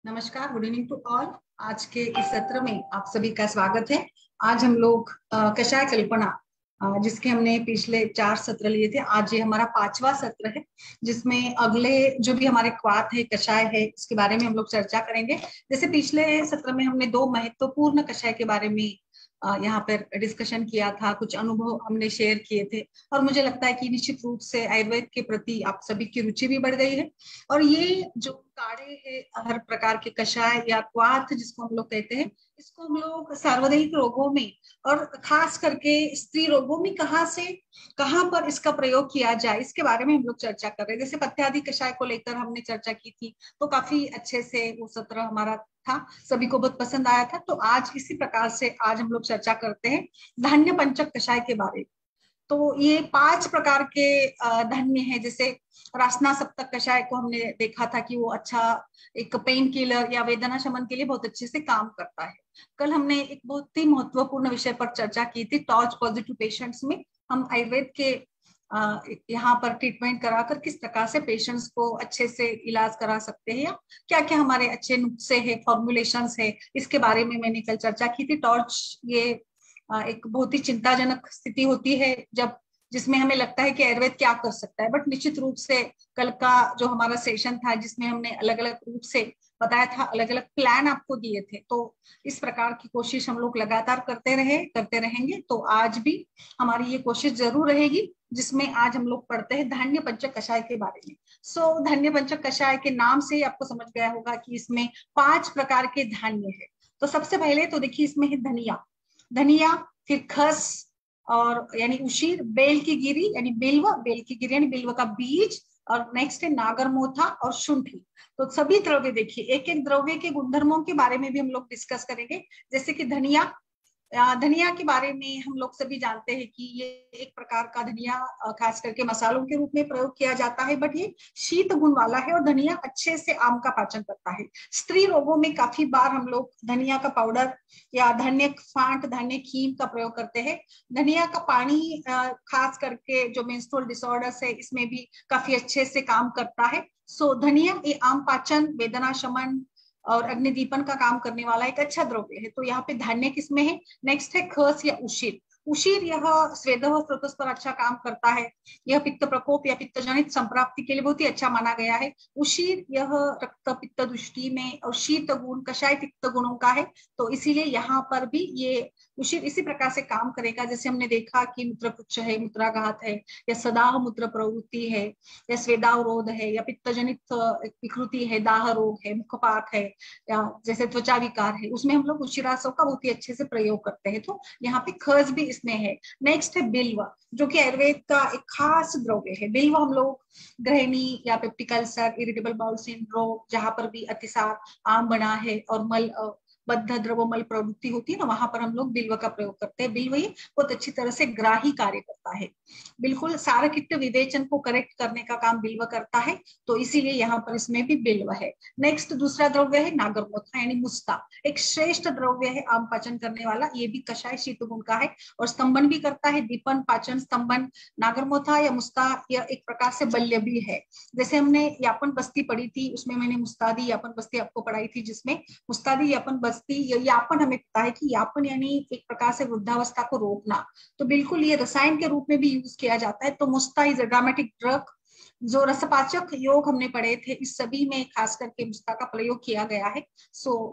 नमस्कार, good evening to all. आज के इस सत्र में आप सभी का स्वागत है। आज हम लोग कषाय कल्पना, जिसके हमने पिछले 4 सत्र लिए थे, आज ये हमारा 5वां सत्र है, जिसमें अगले जो भी हमारे क्वाथ है, कषाय है, इसके बारे में हम लोग चर्चा करेंगे। जैसे पिछले सत्र में हमने 2 महत्वपूर्ण कषाय के बारे में यहाँ पर डिस्कशन किया था, कुछ अनुभव हमने शेयर किए थे, और मुझे लगता है कि निश्चित रूप से आयुर्वेद के प्रति आप सभी की रुचि भी बढ़ गई है। और ये जो काढ़े है, हर प्रकार के कषाय या क्वाथ जिसको हम लोग कहते हैं, इसको हम लोग सार्वजनिक रोगों में और खास करके स्त्री रोगों में कहाँ पर इसका प्रयोग किया जाए, इसके बारे में हम लोग चर्चा कर रहे हैं। जैसे पथ्यादि कषाय को लेकर हमने चर्चा की थी, तो काफी अच्छे से वो सत्र हमारा था, सभी को बहुत पसंद आया था। तो आज इसी प्रकार से आज हम लोग चर्चा करते हैं धान्य पंचक कषाय के बारे में। तो ये 5 प्रकार के धन्य है। जैसे रासना सप्तक कषाय को हमने देखा था कि वो अच्छा एक पेन किलर या वेदना शमन के लिए बहुत अच्छे से काम करता है। कल हमने एक बहुत ही महत्वपूर्ण विषय पर चर्चा की थी, टॉर्च पॉजिटिव पेशेंट्स में हम आयुर्वेद के यहाँ पर ट्रीटमेंट कराकर किस प्रकार से पेशेंट्स को अच्छे से इलाज करा सकते हैं, या क्या क्या हमारे अच्छे नुस्खे है, फॉर्मुलेशंस है, इसके बारे में मैंने कल चर्चा की थी। टॉर्च ये एक बहुत ही चिंताजनक स्थिति होती है जब जिसमें हमें लगता है कि आयुर्वेद क्या कर सकता है, बट निश्चित रूप से कल का जो हमारा सेशन था, जिसमें हमने अलग अलग रूप से बताया था, अलग अलग प्लान आपको दिए थे, तो इस प्रकार की कोशिश हम लोग लगातार करते रहेंगे। तो आज भी हमारी ये कोशिश जरूर रहेगी, जिसमें आज हम लोग पढ़ते हैं धान्य पंचक कषाय के बारे में। धान्य पंचक कषाय के नाम से ही आपको समझ गया होगा कि इसमें 5 प्रकार के धान्य है। तो सबसे पहले तो देखिए, इसमें है धनिया। धनिया, फिर खस, और यानी उशीर, बेल की गिरी यानी बिल्व, बेल की गिरी यानी बिल्व का बीज, और नेक्स्ट है नागरमोथा और शुंठी। तो सभी द्रव्य देखिए, एक एक द्रव्य के गुणधर्मों के बारे में भी हम लोग डिस्कस करेंगे। जैसे कि धनिया, धनिया के बारे में हम लोग सभी जानते हैं कि ये एक प्रकार का धनिया खास करके मसालों के रूप में प्रयोग किया जाता है, बट ये शीत गुण वाला है, और धनिया अच्छे से आम का पाचन करता है। स्त्री रोगों में काफी बार हम लोग धनिया का पाउडर या धनिया फांट, धनिया खीम का प्रयोग करते हैं। धनिया का पानी खास करके जो मेंस्ट्रुअल डिसऑर्डर्स है, इसमें भी काफी अच्छे से काम करता है। धनिया ये आम पाचन, वेदना शमन और अग्निदीपन का काम करने वाला एक अच्छा द्रव्य है। तो यहाँ पे धान्य किसमें है? नेक्स्ट है खस या उशीर। उशीर यह स्वेदः स्रोतस पर अच्छा काम करता है। यह पित्त प्रकोप या पित्त जनित संप्राप्ति के लिए बहुत ही अच्छा माना गया है। उशीर यह रक्त पित्त दृष्टि में और शीत गुण, कषाय पित्त गुणों का है। तो इसीलिए यहाँ पर भी ये उशीर इसी प्रकार से काम करेगा। जैसे हमने देखा कि मूत्रपुच्छ है, मूत्राघात है, या सदाह मूत्र प्रवृत्ति है, या स्वेदावरोध है, या पित्त जनित विकृति है, दाह रोग है, मुखपाक है, या जैसे त्वचा विकार है, उसमें हम लोग उशिरासव का बहुत ही अच्छे से प्रयोग करते हैं। तो यहाँ पे खस भी इसमें है। नेक्स्ट है बिल्व, जो कि आयुर्वेद का एक खास द्रव्य है। बिल्व हम लोग गृहिणी या peptic ulcer, irritable bowel syndrome, जहां पर भी अतिसार आम बना है और मल बद्ध द्रवमल प्रवृत्ति होती है ना, वहां पर हम लोग बिल्व का प्रयोग करते हैं। बिल्व ये बहुत अच्छी तरह से ग्राही कार्य करता है। बिल्कुल सारकित्त विवेचन को करेक्ट करने का काम बिल्व करता है। तो इसीलिए यहाँ पर इसमें भी बिल्व है। नेक्स्ट दूसरा द्रव्य है नागरमोथा यानी मुस्ता, एक श्रेष्ठ द्रव्य है आम पाचन करने वाला। ये भी कषाय शीत गुण का है और स्तंभन भी करता है, दीपन, पाचन, स्तंभन। नागरमोथा या मुस्ता यह एक प्रकार से बल्य भी है। जैसे हमने यापन बस्ती पढ़ी थी, उसमें मैंने मुस्तादी यापन बस्ती आपको पढ़ाई थी, जिसमें मुस्तादी यापन बस्ती, यापन हमें पता है कि यापन यानी एक प्रकार से वृद्धावस्था को रोकना। तो बिल्कुल ये रसायन के रूप में भी यूज किया जाता है। तो मुस्ता इज अ ड्रामेटिक ड्रग। जो रसपाचक योग हमने पढ़े थे, इस सभी में खास करके मुस्ता का प्रयोग किया गया है।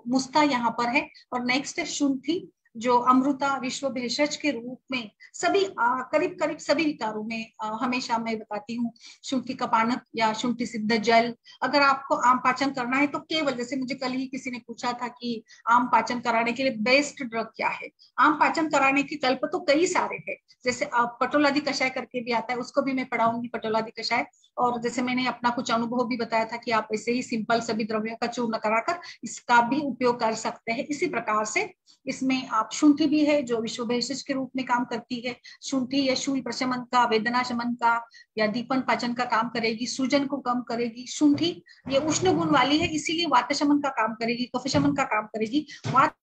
मुस्ता यहाँ पर है। और नेक्स्ट है शुंठी, जो अमृता, विश्व भेषज के रूप में सभी करीब करीब सभी विकारों में हमेशा मैं बताती हूँ शुंठी का पानक या शुंठी सिद्ध जल। अगर आपको आम पाचन करना है तो केवल, जैसे मुझे कल ही किसी ने पूछा था कि आम पाचन कराने के लिए बेस्ट ड्रग क्या है, आम पाचन कराने के कल्प तो कई सारे हैं। जैसे पटोलादि कषाय करके भी आता है, उसको भी मैं पढ़ाऊंगी, पटोलादि कषाय। और जैसे मैंने अपना कुछ अनुभव भी बताया था कि आप ऐसे ही सिंपल सभी द्रव्यों का चूर्ण कराकर इसका भी उपयोग कर सकते हैं। इसी प्रकार से इसमें आप शुंठी भी है, जो विश्व भेषज के रूप में काम करती है। शुंठी या शूल प्रशमन का, वेदना शमन का, या दीपन पाचन का काम करेगी, सूजन को कम करेगी। शुंठी ये उष्ण गुण वाली है, इसीलिए वात शमन का काम करेगी, कफ शमन का काम करेगी। वात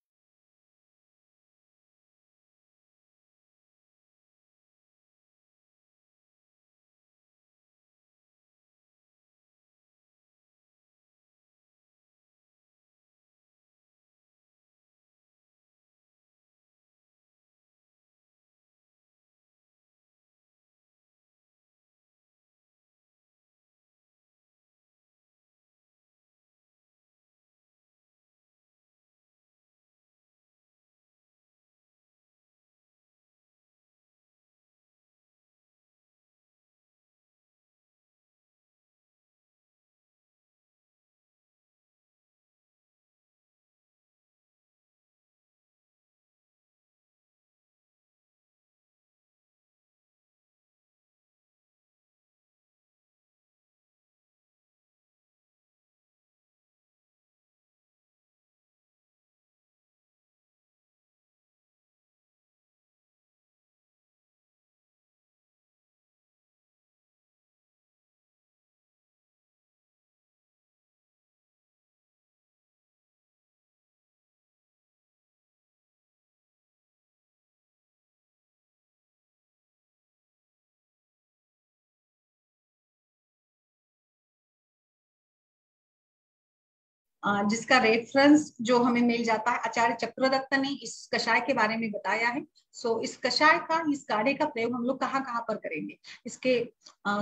जिसका रेफरेंस जो हमें मिल जाता है, आचार्य चक्रदत्त ने इस कषाय के बारे में बताया है। सो इस कषाय का, इस काढ़े का प्रयोग हम लोग कहाँ कहाँ पर करेंगे, इसके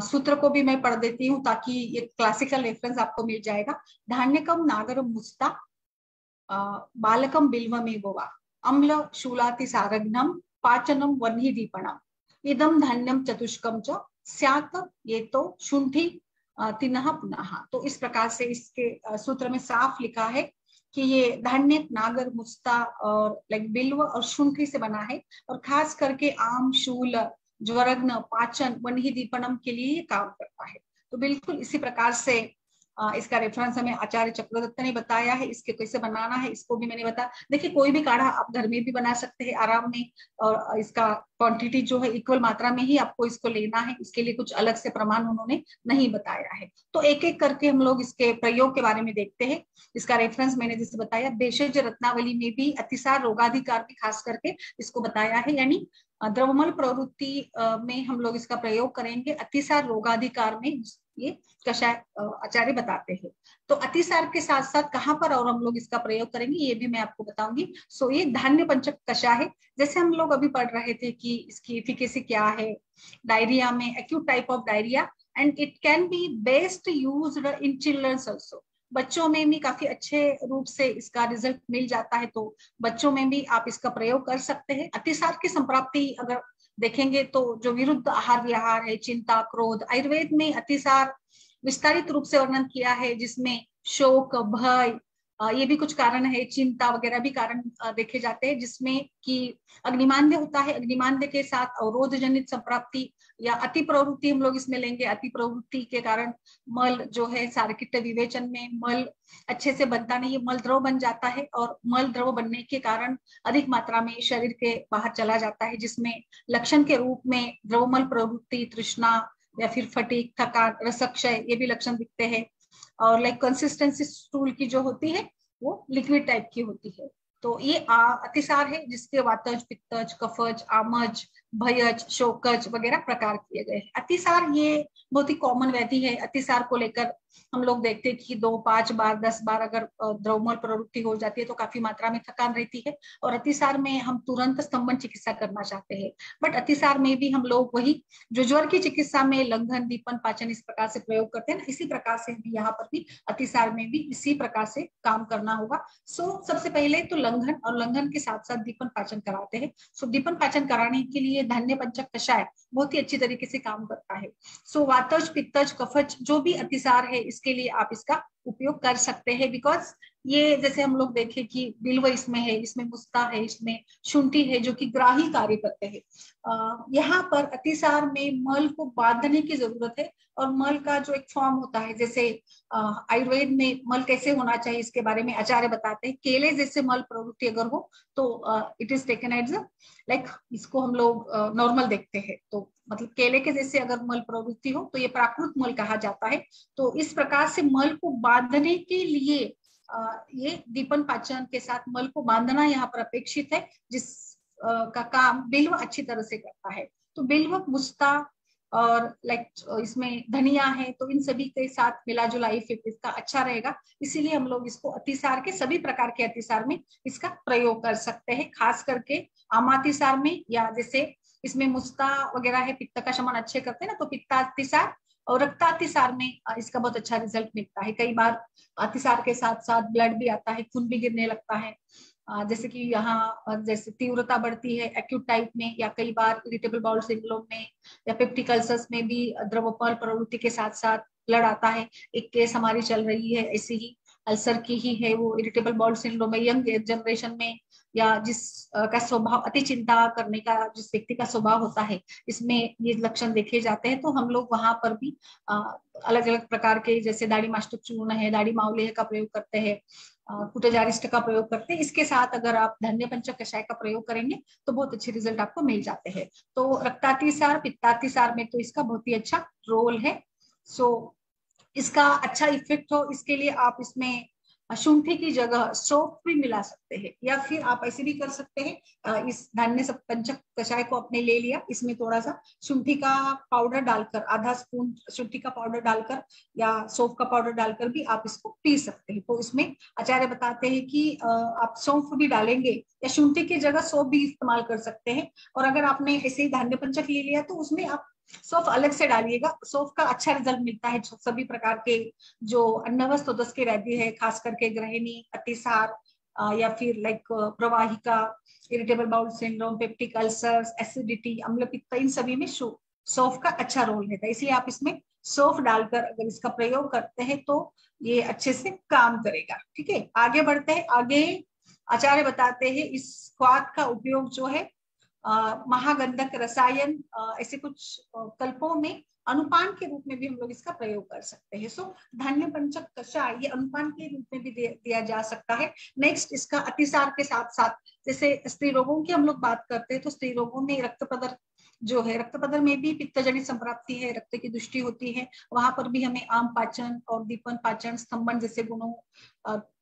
सूत्र को भी मैं पढ़ देती हूँ ताकि ये क्लासिकल रेफरेंस आपको मिल जाएगा। धान्यकम नागरम मुस्ता बालकम बिल्वमेव वा अम्ल शूलाति सारघ्नम पाचनम वह्नि दीपणम इदम धान्यम चतुष्कम च स्यात् ये तो शुंठी तिनः पुनः। तो इस प्रकार से इसके सूत्र में साफ लिखा है कि ये धान्य नागर मुस्ता और लाइक बिल्व और शुंठी से बना है, और खास करके आम शूल ज्वरग्न पाचन वन्ही दीपनम के लिए काम करता है। तो बिल्कुल इसी प्रकार से इसका रेफरेंस हमें आचार्य चक्रदत्त ने बताया है। इसके कैसे बनाना है इसको भी मैंने बताया। देखिए कोई भी काढ़ा आप घर में भी बना सकते हैं आराम में, और इसका क्वांटिटी जो है इक्वल मात्रा में ही आपको इसको लेना है, इसके लिए कुछ अलग से प्रमाण उन्होंने नहीं बताया है। तो एक एक करके हम लोग इसके प्रयोग के बारे में देखते हैं। इसका रेफरेंस मैंने जैसे बताया, भेषज रत्नावली में भी अतिसार रोगाधिकार की खास करके इसको बताया है, यानी द्रवमल प्रवृत्ति में हम लोग इसका प्रयोग करेंगे। अतिसार रोगाधिकार में ये कषाय आचार्य बताते हैं। तो अतिसार के साथ साथ कहाँ पर और हम लोग इसका प्रयोग करेंगे ये भी मैं आपको बताऊंगी। सो ये धान्य पंचक कषाय है। जैसे हम लोग अभी पढ़ रहे थे कि इसकी एफिकेसी क्या है डायरिया में, acute type of diarrhoea, and it can be best used in childrens also. बच्चों में भी काफी अच्छे रूप से इसका रिजल्ट मिल जाता है, तो बच्चों में भी आप इसका प्रयोग कर सकते हैं। अतिसार की संप्राप्ति अगर देखेंगे तो जो विरुद्ध आहार विहार है, चिंता क्रोध, आयुर्वेद में अतिसार विस्तारित रूप से वर्णन किया है, जिसमें शोक भय ये भी कुछ कारण है, चिंता वगैरह भी कारण देखे जाते हैं, जिसमें कि अग्निमांद्य होता है। अग्निमांद्य के साथ अवरोध जनित संप्राप्ति या अति प्रवृत्ति हम लोग इसमें लेंगे। अति प्रवृत्ति के कारण मल जो है सारकिट विवेचन में मल अच्छे से बनता नहीं है, मल द्रव बन जाता है, और मल द्रव बनने के कारण अधिक मात्रा में शरीर के बाहर चला जाता है, जिसमें लक्षण के रूप में द्रवमल प्रवृत्ति, तृष्णा या फिर फटीग, थकान, रसक्षय ये भी लक्षण दिखते हैं। और लाइक कंसिस्टेंसी स्टूल की जो होती है वो लिक्विड टाइप की होती है। तो ये अतिसार है जिसके वातज, पित्तज, कफज, आमज, भयज, शोकज वगैरह प्रकार किए गए हैं। अतिसार ये बहुत ही कॉमन व्याधि है। अतिसार को लेकर हम लोग देखते हैं कि 2, 5 बार, 10 बार अगर द्रवमल प्रवृत्ति हो जाती है तो काफी मात्रा में थकान रहती है, और अतिसार में हम तुरंत स्तंभन चिकित्सा करना चाहते हैं। बट अतिसार में भी हम लोग वही जो ज्वर की चिकित्सा में लंघन, दीपन, पाचन इस प्रकार से प्रयोग करते हैं ना, इसी प्रकार से भी यहाँ पर भी अतिसार में भी इसी प्रकार से काम करना होगा। सो सबसे पहले तो लंघन, और लंघन के साथ साथ दीपन पाचन कराते हैं। सो दीपन पाचन कराने के लिए धान्य पंचक कषाय बहुत ही अच्छी तरीके से काम करता है। सो वातज, पित्तज, कफज जो भी अतिसार है इसके लिए आप इसका उपयोग कर सकते हैं। बिकॉज ये जैसे हम लोग देखें कि बिल्व इसमें है, इसमें मुस्ता है, इसमें शुंठी है जो कि ग्राही कार्य करते हैं। यहाँ पर अतिसार में मल को बांधने की जरूरत है, और मल का जो एक फॉर्म होता है, जैसे आयुर्वेद में मल कैसे होना चाहिए इसके बारे में आचार्य बताते हैं। केले जैसे मल प्रवृत्ति अगर हो तो it is taken as like, इसको हम लोग नॉर्मल देखते हैं, तो मतलब केले के जैसे अगर मल प्रवृत्ति हो तो ये प्राकृत मल कहा जाता है। तो इस प्रकार से मल को बांधने के लिए ये दीपन पाचन के साथ मल को बांधना यहाँ पर अपेक्षित है, जिस का काम बिल्व अच्छी तरह से करता है। तो बिल्व, मुस्ता और लाइक इसमें धनिया है, तो इन सभी के साथ मिला जुला इफेक्ट इसका अच्छा रहेगा। इसीलिए हम लोग इसको अतिसार के, सभी प्रकार के अतिसार में इसका प्रयोग कर सकते हैं, खास करके आमातिसार में, या जैसे इसमें मुस्ता वगैरह है, पित्त का शमन अच्छे करते हैं ना, तो पित्तातिसार और रक्तातिसार में इसका बहुत अच्छा रिजल्ट मिलता है। कई बार अतिसार के साथ साथ ब्लड भी आता है, खून भी गिरने लगता है, जैसे कि यहाँ जैसे तीव्रता बढ़ती है एक्यूट टाइप में, या कई बार इरिटेबल बाउल सिंड्रोम में या पेप्टिक अल्सर्स में भी द्रवमल प्रवृत्ति के साथ साथ ब्लड आता है। एक केस हमारी चल रही है ऐसी ही अल्सर की ही है, वो इरिटेबल बाउल सिंड्रोम में, यंग जनरेशन में, या जिस का स्वभाव अति चिंता करने का जिस व्यक्ति का स्वभाव होता है, इसमें ये लक्षण देखे जाते हैं। तो हम लोग वहां पर भी अलग अलग प्रकार के, जैसे दाढ़ी मास्टक चूर्ण है, दाढ़ी मावले का प्रयोग करते हैं, कुटजारिष्ट का प्रयोग करते हैं। इसके साथ अगर आप धन्य पंचक कषाय का प्रयोग करेंगे तो बहुत अच्छे रिजल्ट आपको मिल जाते हैं। तो रक्तातिसार, पित्तातिसार में तो इसका बहुत ही अच्छा रोल है। सो इसका अच्छा इफेक्ट हो इसके लिए आप इसमें शुंठी की जगह सौंफ भी मिला सकते हैं, या फिर आप ऐसे भी कर सकते हैं। इस धान्य सब पंचक कषाय को आपने ले लिया, इसमें थोड़ा सा शुंठी का पाउडर डालकर, आधा स्पून शुंठी का पाउडर डालकर या सौंफ का पाउडर डालकर भी आप इसको पी सकते हैं। तो इसमें आचार्य बताते हैं कि आप सौंफ भी डालेंगे या शुंठी की जगह सौंफ भी इस्तेमाल कर सकते हैं। और अगर आपने ऐसे ही धान्य पंचक ले लिया तो उसमें आप सौंफ अलग से डालिएगा। सौंफ का अच्छा रिजल्ट मिलता है सभी प्रकार के जो अन्नवस्त उदस के व्याधि है, खास करके गृहिणी, अतिसार, या फिर लाइक प्रवाहिका, irritable bowel syndrome, peptic ulcers, acidity, अम्ल पित्त, इन सभी में सौंफ का अच्छा रोल रहता है। इसलिए आप इसमें सौंफ डालकर अगर इसका प्रयोग करते हैं तो ये अच्छे से काम करेगा। ठीक है, आगे बढ़ते हैं। आगे आचार्य बताते हैं इस क्वाथ का उपयोग जो है महागंधक रसायन, ऐसे कुछ कल्पों में अनुपान के रूप में भी हम लोग इसका प्रयोग कर सकते हैं। सो धान्य पंचक कषाय ये अनुपान के रूप में भी दिया जा सकता है। नेक्स्ट, इसका अतिसार के साथ साथ, जैसे स्त्री रोगों की हम लोग बात करते हैं तो स्त्री रोगों में रक्त पदर जो है, रक्त पदर में भी पित्त जनित संप्राप्ति है, रक्त की दुष्टि होती है, वहां पर भी हमें आम पाचन और दीपन पाचन स्तंभन जैसे गुणों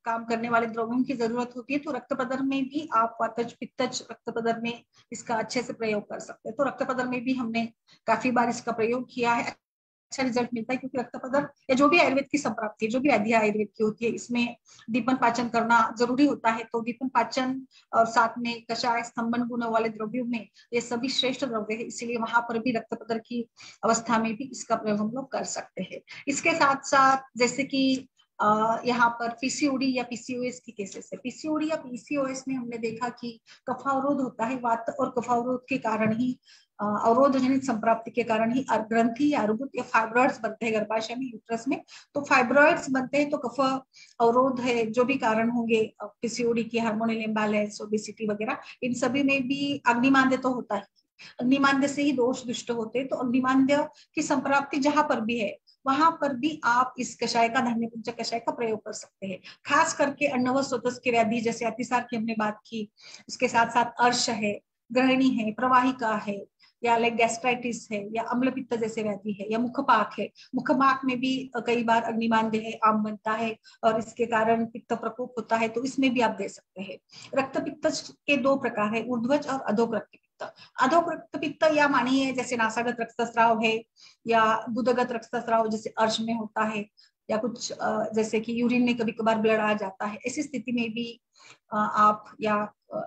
काम करने वाले द्रव्यों की जरूरत होती है। तो रक्त पदर में भी आप वातज पित्तज रक्त पदर में इसका अच्छे से प्रयोग कर सकते हैं। तो रक्त पदर में भी हमने काफी बार इसका प्रयोग किया है, अच्छा रिजल्ट मिलता है, क्योंकि रक्त पदर या जो भी आयुर्वेद की संप्राप्ति, जो भी व्याधियां आयुर्वेद की होती है, इसमें दीपन पाचन करना जरूरी होता है। तो दीपन पाचन और साथ में कषाय स्तंभन गुण वाले द्रव्यों में ये सभी श्रेष्ठ द्रव्य है, इसीलिए वहां पर भी रक्त पदर की अवस्था में भी इसका प्रयोग हम लोग कर सकते हैं। इसके साथ साथ जैसे कि यहाँ पर पीसीओडी या पीसीओएस की केसेस है। पीसीओडी या पीसीओएस में हमने देखा कि कफावरोध होता है, वात और कफावरोध के कारण ही, अवरोध जनित संप्राप्ति के कारण ही ग्रंथि या अर्बुद या फाइब्रॉइड्स बनते हैं गर्भाशय में, यूट्रस में। तो फाइब्रॉइड्स बनते हैं तो कफ अवरोध है, जो भी कारण होंगे पीसीओडी की, हार्मोनल इम्बैलेंस, ओबेसिटी वगैरह, इन सभी में भी अग्निमांद्य तो होता है। अग्निमांद्य से ही दोष दुष्ट होते हैं। तो अग्निमांद्य की संप्राप्ति जहां पर भी है वहां पर भी आप इस कषाय का, धान्य पंचक कषाय का प्रयोग कर सकते हैं। खास करके अन्नवत स्वतस के व्याधि जैसे अतिसार की हमने बात की, उसके साथ साथ अर्श है, गृहिणी है, प्रवाहिका है, या लाइक गैस्ट्राइटिस है, या अम्ल पित्त जैसे व्याधि है, या मुखपाक है। मुखपाक में भी कई बार अग्निमांद्य है, आम बनता है और इसके कारण पित्त प्रकोप होता है, तो इसमें भी आप दे सकते हैं। रक्त पित्त के दो प्रकार है, ऊर्ध्वज और अधोक रक्त पित्त। अधोक रक्त पित्त या मानिए जैसे नासागत रक्तस्राव है या गुदगत रक्तस्राव जैसे अर्श में होता है, या कुछ जैसे कि यूरिन में कभी कभार ब्लड आ जाता है, ऐसी स्थिति में भी आप, या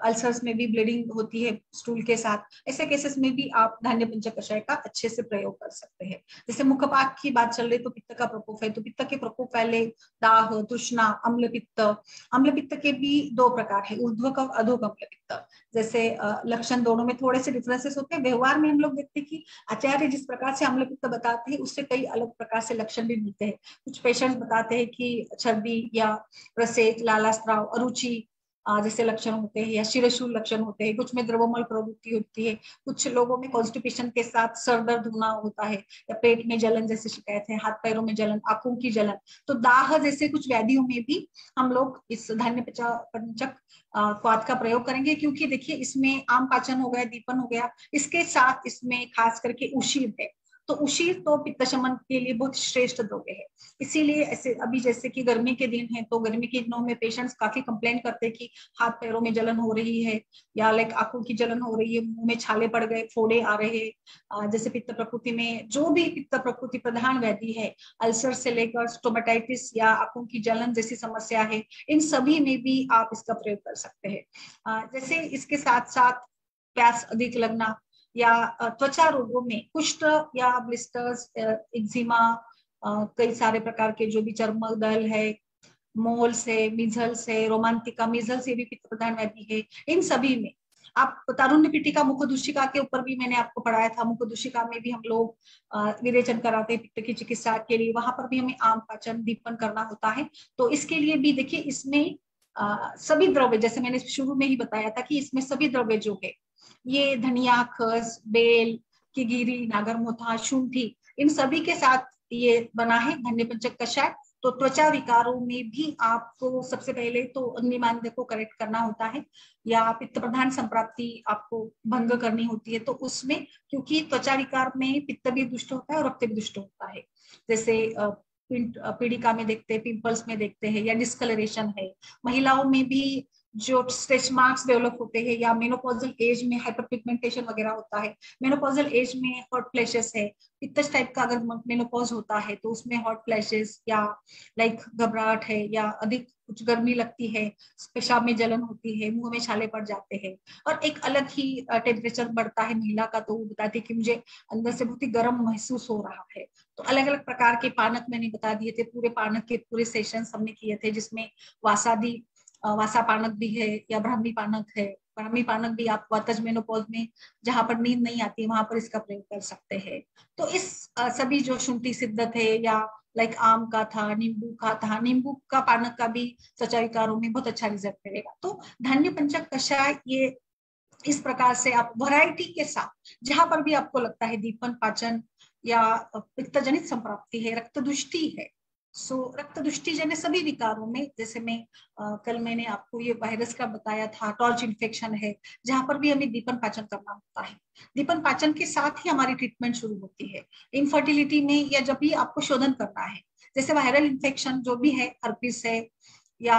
अल्सर्स में भी ब्लीडिंग होती है स्टूल के साथ, ऐसे केसेस में भी आप धान्य पंचक कषाय का अच्छे से प्रयोग कर सकते हैं। जैसे मुखपाक की बात चल रही तो पित्त का प्रकोप है, तो पित्त के प्रकोप पहले दाह, तृष्णा, अम्ल पित्त। अम्ल पित्त के भी दो प्रकार है, ऊर्ध्वक और अधोक अम्ल पित्त। जैसे लक्षण दोनों में थोड़े से डिफरेंसेस होते हैं। व्यवहार में हम लोग देखते हैं कि आचार्य जिस प्रकार से अम्ल पित्त बताते हैं उससे कई अलग प्रकार से लक्षण भी मिलते हैं। कुछ पेशेंट्स बताते हैं कि छर्दी या प्रसेत, लालास्त्राव, अरुचि जैसे लक्षण होते हैं, या शिरशूल लक्षण होते हैं। कुछ में द्रवमल प्रवृत्ति होती है, कुछ लोगों में कॉन्स्टिपेशन के साथ सर दर्द होना होता है, या पेट में जलन जैसे शिकायत है, हाथ पैरों में जलन, आंखों की जलन। तो दाह जैसे कुछ व्याधियों में भी हम लोग इस धान्य पंचक क्वाथ का प्रयोग करेंगे, क्योंकि देखिए इसमें आम पाचन हो गया, दीपन हो गया, इसके साथ इसमें खास करके उशीर है। तो उशीर तो पित्त शमन के लिए बहुत श्रेष्ठ द्रव्य है। इसीलिए ऐसे अभी जैसे कि गर्मी के दिन है तो गर्मी के दिनों में पेशेंट्स काफी कंप्लेंट करते हैं कि हाथ पैरों में जलन हो रही है, या लाइक आंखों की जलन हो रही है, मुंह में छाले पड़ गए, फोड़े आ रहे हैं। जैसे पित्त प्रकृति में जो भी पित्त प्रकृति प्रधान व्याधि है, अल्सर से लेकर स्टोमेटाइटिस या आंखों की जलन जैसी समस्या है, इन सभी में भी आप इसका प्रयोग कर सकते हैं। जैसे इसके साथ साथ प्यास अधिक लगना, या त्वचा रोगों में कुष्ठ या ब्लिस्टर्स, एक्जिमा, कई सारे प्रकार के जो भी चर्म दल है, मोल्स है, मिजल्स है, रोमांटिका, मिजल्स ये भी पित्त प्रधान व्याधि है। इन सभी में आप तारुण्य पिटिका, मुख दूषिका के ऊपर भी मैंने आपको पढ़ाया था। मुख दूषिका में भी हम लोग विरेचन कराते हैं पित्त की चिकित्सा के लिए, वहां पर भी हमें आम पाचन दीपन करना होता है। तो इसके लिए भी देखिए इसमें सभी द्रव्य, जैसे मैंने शुरू में ही बताया था कि इसमें सभी द्रव्य जो है, ये धनिया, खस, बेल की गिरी, नागरमोथा, शुंठी, इन सभी के साथ ये बना है धान्य पंचक कषाय। तो त्वचा विकारों में भी आपको सबसे पहले तो अग्निमांद्य को करेक्ट करना होता है, या पित्त प्रधान संप्राप्ति आपको भंग करनी होती है। तो उसमें क्योंकि त्वचा विकार में पित्त भी दुष्ट होता है और रक्त भी दुष्ट होता है, जैसे पीड़िका में देखते हैं, पिंपल्स में देखते हैं, या डिस्कलरेशन है। महिलाओं में भी जो स्ट्रेच मार्क्स डेवलप होते हैं, या मेनोपॉजल एज में हाइपरपिगमेंटेशन वगैरह होता है, मेनोपॉजल एज में हॉट फ्लैशेस है, इस टाइप का अगर मेनोपॉज होता है तो उसमें हॉट फ्लैशेस या लाइक घबराहट है, या अधिक कुछ गर्मी लगती है, पेशाब में जलन होती है, मुंह में छाले पड़ जाते हैं, और एक अलग ही टेम्परेचर बढ़ता है महिला का, तो वो बताती है कि मुझे अंदर से बहुत ही गर्म महसूस हो रहा है। तो अलग अलग प्रकार के पानक मैंने बता दिए थे, पूरे पानक के पूरे सेशन हमने किए थे, जिसमें वासादी वासा पानक भी है, या ब्राह्मी पानक है। ब्राह्मी पानक भी आप वातज मेनोपॉज में जहां पर नींद नहीं आती वहां पर इसका प्रयोग कर सकते हैं। तो इस सभी जो शुंठी सिद्धत है, या लाइक आम का था, नींबू का था, नींबू का पानक का भी त्वचा विकारों में बहुत अच्छा रिजल्ट मिलेगा। तो धान्य पंचक कषाय ये इस प्रकार से आप वैरायटी के साथ, जहां पर भी आपको लगता है दीपन पाचन या पित्तजनित संप्राप्ति है, रक्त दुष्टि है, सो रक्त दुष्टि जन्य सभी विकारों में, जैसे मैं कल मैंने आपको ये वायरस का बताया था, टॉर्च इन्फेक्शन है, जहां पर भी हमें दीपन पाचन करना होता है। दीपन पाचन के साथ ही हमारी ट्रीटमेंट शुरू होती है। इनफर्टिलिटी में, या जब भी आपको शोधन करना है, जैसे वायरल इन्फेक्शन जो भी है, हर्पिस है, या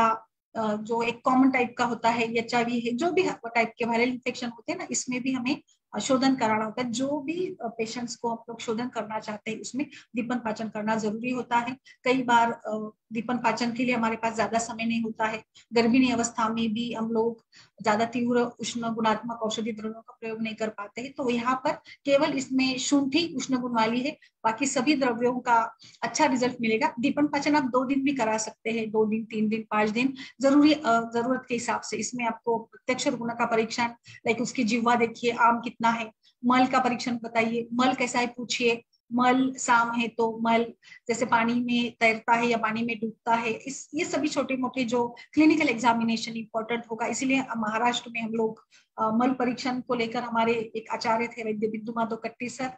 जो एक कॉमन टाइप का होता है, एचआईवी है, जो भी टाइप के वायरल इन्फेक्शन होते हैं ना, इसमें भी हमें शोधन कराना होता है। जो भी पेशेंट्स को हम लोग शोधन करना चाहते हैं उसमें दीपन पाचन करना जरूरी होता है। कई बार दीपन पाचन के लिए हमारे पास ज्यादा समय नहीं होता है। गर्भिणी अवस्था में भी हम लोग ज्यादा तीव्र उष्ण गुणात्मक औषधि द्रव्यों का प्रयोग नहीं कर पाते हैं, तो यहाँ पर केवल इसमें शुंठी उष्ण गुण वाली है, बाकी सभी द्रव्यों का अच्छा रिजल्ट मिलेगा। दीपन पाचन आप 2 दिन भी करा सकते हैं, 2 दिन, 3 दिन, 5 दिन, जरूरत के हिसाब से। इसमें आपको प्रत्यक्ष गुण का परीक्षण, लाइक उसकी जिह्वा देखिए, आम कितना है, मल का परीक्षण बताइए, मल कैसा है पूछिए, मल साम है तो मल जैसे पानी में तैरता है या पानी में डूबता है, इस ये सभी छोटे मोटे जो क्लिनिकल एग्जामिनेशन इंपॉर्टेंट होगा। इसीलिए महाराष्ट्र में हम लोग मल परीक्षण को लेकर, हमारे एक आचार्य थे वैद्य बिंदु माधव कट्टी सर,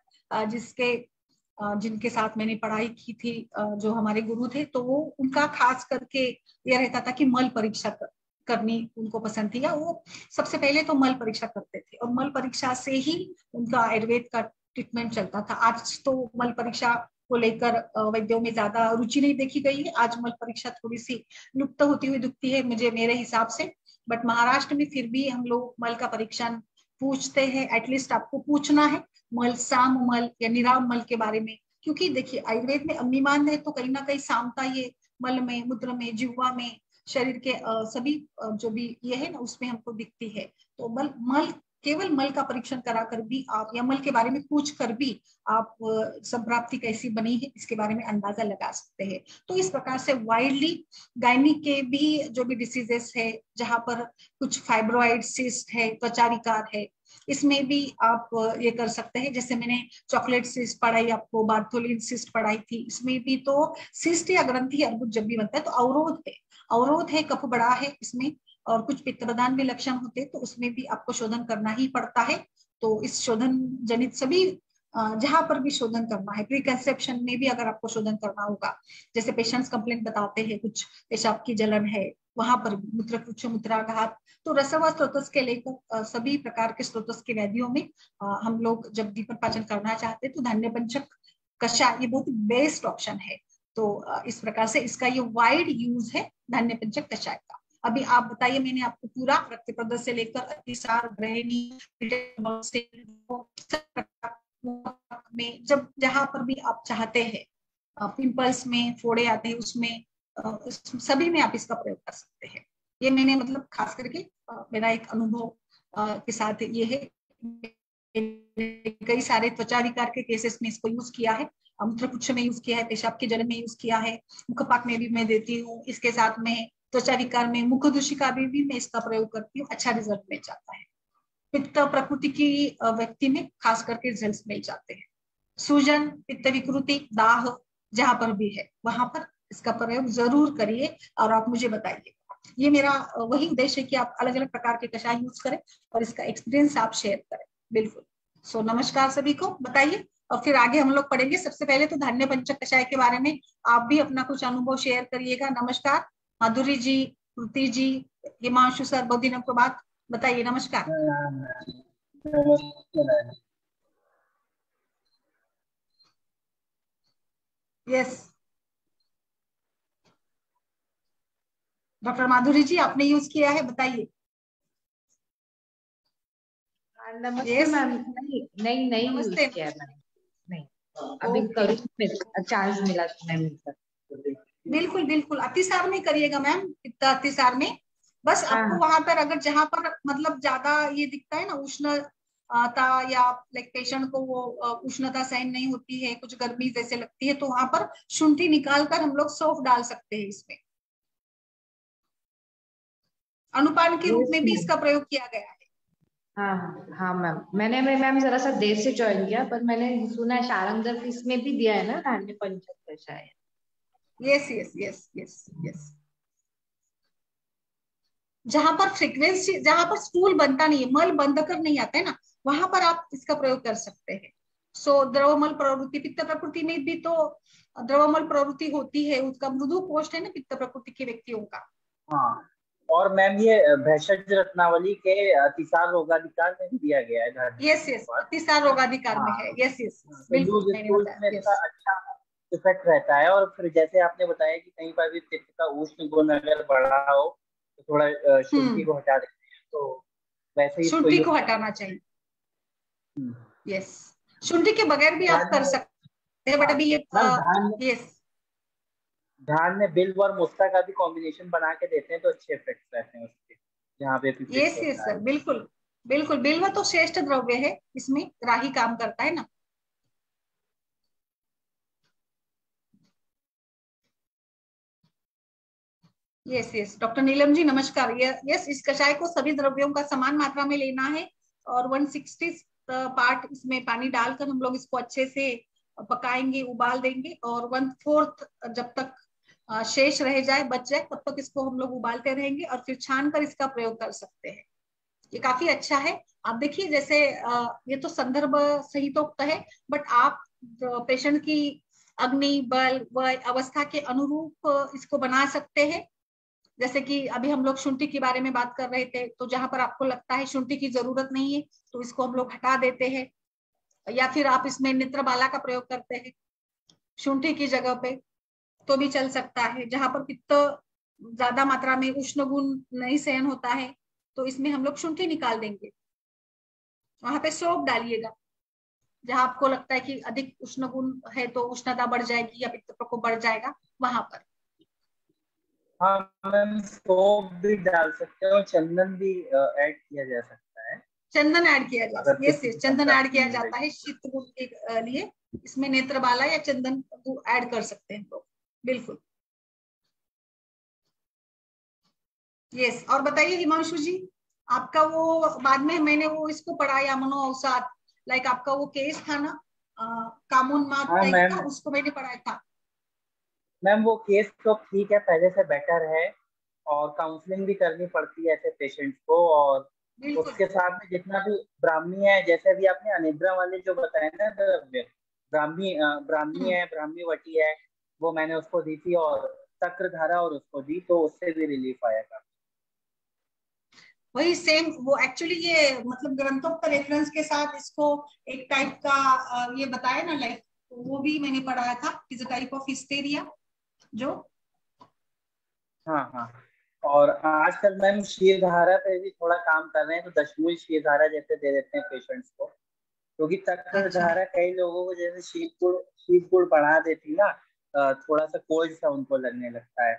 जिनके साथ मैंने पढ़ाई की थी, जो हमारे गुरु थे, तो वो उनका खास करके ये रहता था कि मल परीक्षा करनी उनको पसंद थी, या वो सबसे पहले तो मल परीक्षा करते थे, और मल परीक्षा से ही उनका आयुर्वेद का ट्रीटमेंट चलता था। आज तो मल परीक्षा को लेकर वैद्यों में ज्यादा रुचि नहीं देखी गई है। आज मल परीक्षा थोड़ी सी लुप्त होती हुई दिखती है मुझे, मेरे हिसाब से। बट महाराष्ट्र में फिर भी हम लोग मल का परीक्षण पूछते हैं, एटलीस्ट आपको पूछना है मल, साम मल या निराम मल के बारे में। क्योंकि देखिए आयुर्वेद में अम्निमान है, तो कहीं ना कहीं सामता ये मल में, मूत्र में, जिह्वा में, शरीर के सभी जो भी ये है ना उसमें हमको दिखती है। तो मल मल केवल मल का परीक्षण कराकर भी आप, या मल के बारे में पूछ कर भी आप संप्राप्ति कैसी बनी है इसके बारे में अंदाजा लगा सकते हैं। तो इस प्रकार से वाइडली गायनी के भी जो भी डिसीजेस है, जहां पर कुछ फाइब्रोइड, सिस्ट है, त्वचा विकार है, इसमें भी आप ये कर सकते हैं। जैसे मैंने चॉकलेट सिस्ट पढ़ाई आपको, बार्थोलिन सिस्ट पढ़ाई थी, इसमें भी तो सिस्ट या ग्रंथि अर्बुद जब भी बनता है तो अवरोध है, अवरोध है, कफ बड़ा है इसमें, और कुछ पित्त प्रदान भी लक्षण होते हैं, तो उसमें भी आपको शोधन करना ही पड़ता है। तो इस शोधन जनित सभी जहां पर भी शोधन करना है, प्री कंसेप्शन में भी अगर आपको शोधन करना होगा, जैसे पेशेंट्स कंप्लेंट बताते हैं कुछ पेशाब की जलन है, वहां पर मूत्रपुच्छ, मूत्राघात, तो रसव स्रोतस के लेकर सभी प्रकार के स्रोतस की व्याधियों में हम लोग जब दीपन पाचन करना चाहते हैं तो धान्य पंचक कषाय ये बहुत बेस्ट ऑप्शन है। तो इस प्रकार से इसका ये वाइड यूज है धान्य पंचक कषाय का। अभी आप बताइए, मैंने आपको पूरा रक्त प्रदर्श से लेकर अतिसार, ग्रहणी में, जब जहां पर भी आप चाहते हैं, पिंपल्स में, फोड़े आते हैं उसमें, सभी में आप इसका प्रयोग कर सकते हैं। ये मैंने मतलब खास करके मेरा एक अनुभव के साथ ये है, कई सारे त्वचा विकार के केसेस में इसको यूज किया है, मूत्रपुच्छ में यूज किया है, पेशाब के जलन में यूज किया है, मुखपाक में भी मैं देती हूँ, इसके साथ में त्वचा विकार में मुख दूषिका भी मैं इसका प्रयोग करती हूँ, अच्छा रिजल्ट मिल जाता है। पित्त प्रकृति की व्यक्ति में खास करके रिजल्ट मिल जाते हैं। सूजन, पित्त विकृति, दाह जहां पर भी है वहां पर इसका प्रयोग जरूर करिए और आप मुझे बताइए। ये मेरा वही उद्देश्य है कि आप अलग अलग प्रकार के कषाय यूज करें और इसका एक्सपीरियंस आप शेयर करें। बिल्कुल। सो नमस्कार सभी को, बताइए और फिर आगे हम लोग पढ़ेंगे। सबसे पहले तो धान्य पंचक कषाय के बारे में आप भी अपना कुछ अनुभव शेयर करिएगा। नमस्कार माधुरी जी, कृति जी, हिमांशु सर, बहुत दिनों के बाद, बताइए। नमस्कार। यस। डॉक्टर माधुरी जी, आपने यूज किया है, बताइए। नमस्ते यस, मैम। नहीं नहीं नहीं यूज नमस्ते। किया है मैम। नहीं, अभी ओके, करूँ, चांस मिला तो मैं मिलता। बिल्कुल बिल्कुल, अतिसार नहीं करिएगा मैम, इतना अतिसार में। बस हाँ आपको हाँ। वहां पर अगर जहां पर मतलब ज्यादा ये दिखता है ना उष्णता, या लाइक पेशेंट को वो उष्णता सहन नहीं होती है, कुछ गर्मी जैसे लगती है, तो वहां पर शुंठी निकाल कर हम लोग सौंफ डाल सकते हैं इसमें। अनुपान के रूप यस में भी मैम। इसका प्रयोग किया गया है। हाँ हाँ हाँ मैम, मैंने मैम जरा सा देर से ज्वाइन किया, पर मैंने सुना है शारंगधर इसमें भी दिया है ना, धान्य पंचक शायद। Yes yes yes yes yes. जहां पर फ्रीक्वेंसी, जहां पर स्टूल बनता नहीं है, मल बंध कर नहीं आता है ना, वहां पर आप इसका प्रयोग कर सकते हैं। सो द्रवमल प्रवृत्ति, पित्त प्रकृति में भी तो द्रवमल प्रवृत्ति होती है, उसका मृदु कोष्ठ है ना पित्त प्रकृति के व्यक्तियों का। हाँ, और मैम ये भेषज रत्नावली के अतिसार रोगाधिकार में भी दिया गया है धार्मिक यस के यस, बाद। अतिसार रोगाधिकार में हाँ है, यस यस, हाँ, तो बिल्कुल लूज मैंने स्टूल्स बताया, में इसका यस। अच्छा इफेक्ट रहता है। और फिर जैसे आपने बताया कि कहीं पर भी पित्त का उष्ण गुण अगर बढ़ा हो तो थोड़ा शुंठी हम्म, को हटा देते हैं, तो वैसे ही इसको शुंठी यूज को कर। हटाना चाहिए। हम्म। यस, शुंठी के बगैर भी आप धान कर में, सकते हैं, बट हाँ अभी ये मैम, धान यस धान में बिल्व और मुस्ता का भी कॉम्बिनेशन बना के देते हैं तो अच्छे इफेक्ट्स रहते हैं उसके, जहाँ पे भी पित्त यस यस होता है। सर, बिल्कुल बिल्कुल, बिल्व तो श्रेष्ठ द्रव्य है, इसमें राही काम करता है ना। Yes yes, doctor Neelam ji नमस्कार। यस, इस कषाय को सभी द्रव्यों का समान मात्रा में लेना है, और 160 पार्ट इसमें पानी डालकर हम लोग इसको अच्छे से पकाएंगे, उबाल देंगे, और 1/4 जब तक शेष रह जाए, बच जाए, तब तक इसको हम लोग उबालते रहेंगे, और फिर छान कर इसका प्रयोग कर सकते हैं। ये काफी अच्छा है। आप देखिए, जैसे ये तो संदर्भ सहितोक्त है, बट आप पेशेंट की अग्नि बल व अवस्था के अनुरूप इसको बना सकते हैं। जैसे कि अभी हम लोग शुंठी के बारे में बात कर रहे थे, तो जहां पर आपको लगता है शुंठी की जरूरत नहीं है, तो इसको हम लोग हटा देते हैं, या फिर आप इसमें नेत्रबाला का प्रयोग करते हैं शुंठी की जगह पे, तो भी चल सकता है। जहां पर पित्त ज्यादा मात्रा में उष्ण गुण नहीं सहन होता है, तो इसमें हम लोग शुंठी निकाल देंगे, वहां पे सौंफ डालिएगा। जहां आपको लगता है कि अधिक उष्ण गुण है, तो उष्णता बढ़ जाएगी या पित्त प्रकोप बढ़ जाएगा, वहां पर हाँ मैम, सोप भी डाल सकते हैं और चंदन भी ऐड किया जा सकता है चंदन ऐड किया जा अगर सकता है। यस पित्त यस, की चंदन मात्रा ऐड किया कम जाता लगे। है शीत गुण के लिए। इसमें नेत्रबाला या चंदन को ऐड कर सकते हैं लोग, बिल्कुल। यस, और बताइए हिमांशु जी, आपका वो बाद में मैंने वो इसको पढ़ा, यामनो अवसाद, लाइक आपका वो केस था ना, कामोन्माद हाँ टाइप का, मैम, उसको मैंने पढ़ाया था। मैम वो केस तो ठीक है, पहले से बेटर है। और काउंसलिंग भी करनी पड़ती है ऐसे पेशेंट्स को। और बिल्कुल। उसके साथ में जितना भी ब्राह्मी है, जैसे अभी आपने अनिद्रा वाले जो बताए ना द्रव्य, ब्राह्मी हम्म, है, ब्राह्मी वटी है, वो मैंने उसको दी थी। और चक्रधारा और उसको दी, तो उससे भी रिलीफ आया था। वही सेम, वो एक्चुअली ये मतलब ग्रंथों का रेफरेंस के साथ इसको एक टाइप का ये बताया ना, लाइक वो भी मैंने पढ़ाया था, is a type of hysteria जो। हाँ हाँ। और आजकल मैम शीरधारा पे भी थोड़ा काम कर रहे हैं, तो दशमूल शीरधारा जैसे दे देते हैं पेशेंट्स को। क्योंकि अच्छा, चक्रधारा कई लोगों को जैसे शीत गुड़ बढ़ा देती ना, थोड़ा सा कोल्ड सा उनको लगने लगता है।